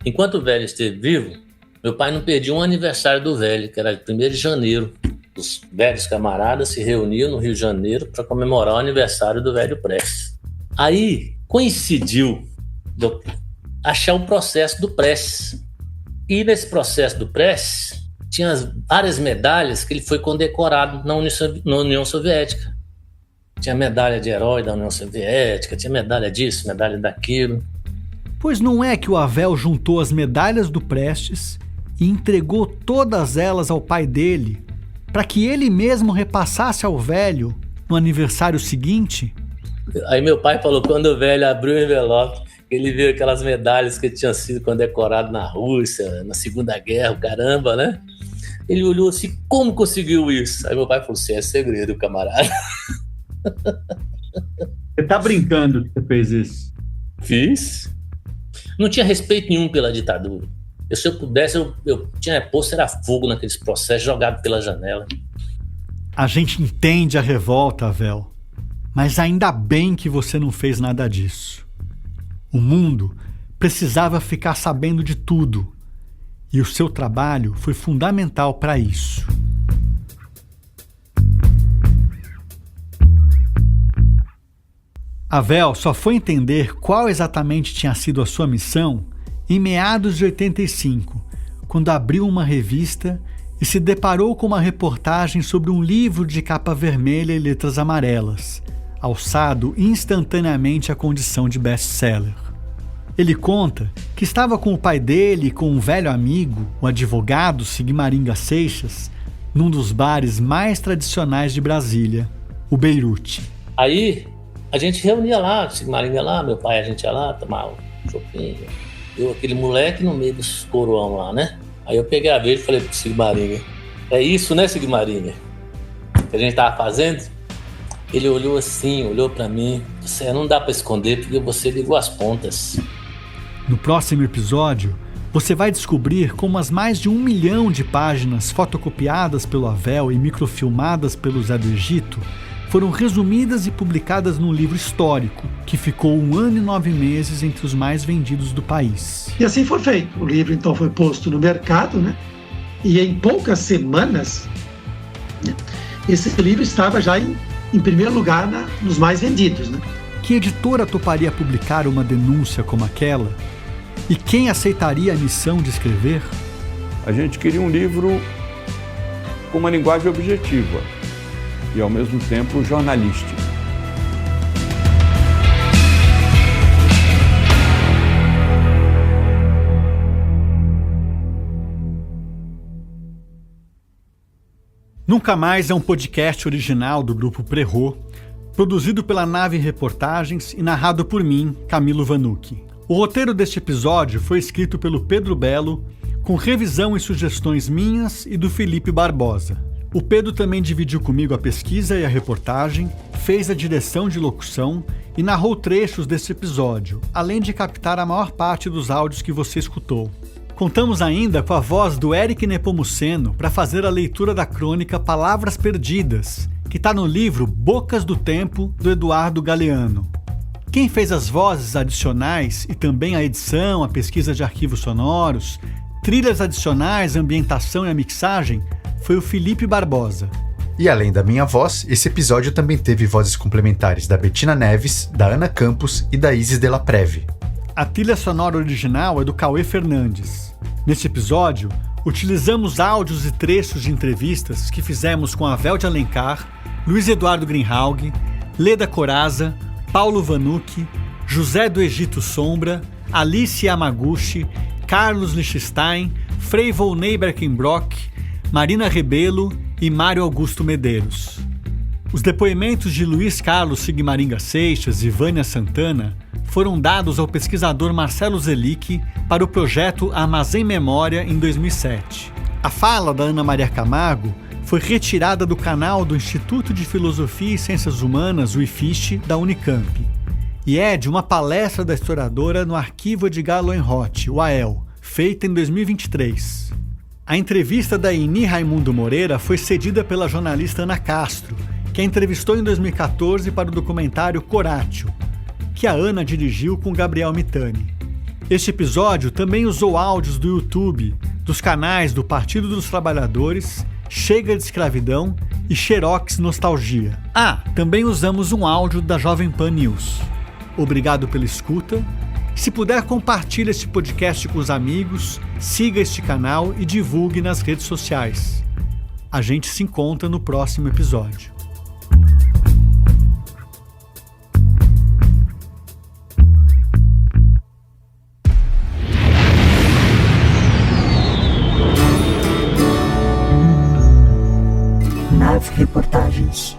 Enquanto o Velho esteve vivo, meu pai não perdia um aniversário do Velho, que era de 1º de janeiro. Os velhos camaradas se reuniam no Rio de Janeiro para comemorar o aniversário do Velho Prestes. Aí coincidiu de achar o processo do Prestes. E nesse processo do Prestes, tinha várias medalhas que ele foi condecorado na União Soviética. Tinha medalha de herói da União Soviética, tinha medalha disso, medalha daquilo. Pois não é que o Havel juntou as medalhas do Prestes e entregou todas elas ao pai dele, para que ele mesmo repassasse ao Velho no aniversário seguinte? Aí meu pai falou, quando o Velho abriu o envelope, ele viu aquelas medalhas que tinham sido condecoradas na Rússia, na Segunda Guerra, o caramba, né? Ele olhou assim, como conseguiu isso? Aí meu pai falou assim, é segredo, camarada. Você tá brincando que você fez isso? Fiz. Não tinha respeito nenhum pela ditadura. Se eu pudesse, eu tinha posto era fogo naqueles processos, jogado pela janela. A gente entende a revolta, Havel, mas ainda bem que você não fez nada disso. O mundo precisava ficar sabendo de tudo, e o seu trabalho foi fundamental para isso. Havel só foi entender qual exatamente tinha sido a sua missão em meados de 85, quando abriu uma revista e se deparou com uma reportagem sobre um livro de capa vermelha e letras amarelas, alçado instantaneamente à condição de best-seller. Ele conta que estava com o pai dele e com um velho amigo, o advogado Sigmaringa Seixas, num dos bares mais tradicionais de Brasília, o Beirute. Aí a gente reunia lá, Sigmaringa lá, meu pai, a gente ia lá tomar um chopinho. Eu, aquele moleque no meio dos coroão lá, né? Aí eu peguei a vez e falei pro Sigmaringa, é isso, né, Sigmaringa? Que a gente tava fazendo? Ele olhou assim, olhou pra mim, disse, não dá pra esconder porque você ligou as pontas. No próximo episódio, você vai descobrir como as mais de 1 milhão de páginas fotocopiadas pelo Havel e microfilmadas pelo Zé do Egito foram resumidas e publicadas num livro histórico, que ficou 1 ano e 9 meses entre os mais vendidos do país. E assim foi feito. O livro, então, foi posto no mercado, né? E em poucas semanas, esse livro estava já em primeiro lugar nos mais vendidos, né? Que editora toparia publicar uma denúncia como aquela? E quem aceitaria a missão de escrever? A gente queria um livro com uma linguagem objetiva e, ao mesmo tempo, jornalística. Nunca Mais é um podcast original do Grupo Prerro, produzido pela Nave Reportagens e narrado por mim, Camilo Vanucchi. O roteiro deste episódio foi escrito pelo Pedro Belo, com revisão e sugestões minhas e do Felipe Barbosa. O Pedro também dividiu comigo a pesquisa e a reportagem, fez a direção de locução e narrou trechos deste episódio, além de captar a maior parte dos áudios que você escutou. Contamos ainda com a voz do Eric Nepomuceno para fazer a leitura da crônica Palavras Perdidas, que está no livro Bocas do Tempo, do Eduardo Galeano. Quem fez as vozes adicionais e também a edição, a pesquisa de arquivos sonoros, trilhas adicionais, a ambientação e a mixagem foi o Felipe Barbosa. E além da minha voz, esse episódio também teve vozes complementares da Bettina Neves, da Ana Campos e da Isis Della Preve. A trilha sonora original é do Cauê Fernandes. Neste episódio, utilizamos áudios e trechos de entrevistas que fizemos com Havel de Alencar, Luiz Eduardo Greenhalgh, Leda Coraza, Paulo Vanucchi, José do Egito Sombra, Alice Yamaguchi, Carlos Lichtenstein, Frei Volney Berkenbrock, Marina Rebelo e Mário Augusto Medeiros. Os depoimentos de Luiz Carlos Sigmaringa Seixas e Vânia Santana foram dados ao pesquisador Marcelo Zelic para o projeto Armazém Memória em 2007. A fala da Ana Maria Camargo foi retirada do canal do Instituto de Filosofia e Ciências Humanas, o IFISH, da Unicamp, e é de uma palestra da historiadora no Arquivo Edgar Lohenroth, o AEL, feita em 2023. A entrevista da Ini Raimundo Moreira foi cedida pela jornalista Ana Castro, que a entrevistou em 2014 para o documentário Coratio, que a Ana dirigiu com Gabriel Mitani. Este episódio também usou áudios do YouTube, dos canais do Partido dos Trabalhadores, Chega de Escravidão e Xerox Nostalgia. Também usamos um áudio da Jovem Pan News. Obrigado pela escuta. Se puder, compartilhe este podcast com os amigos, siga este canal e divulgue nas redes sociais. A gente se encontra no próximo episódio. Nave Reportagens.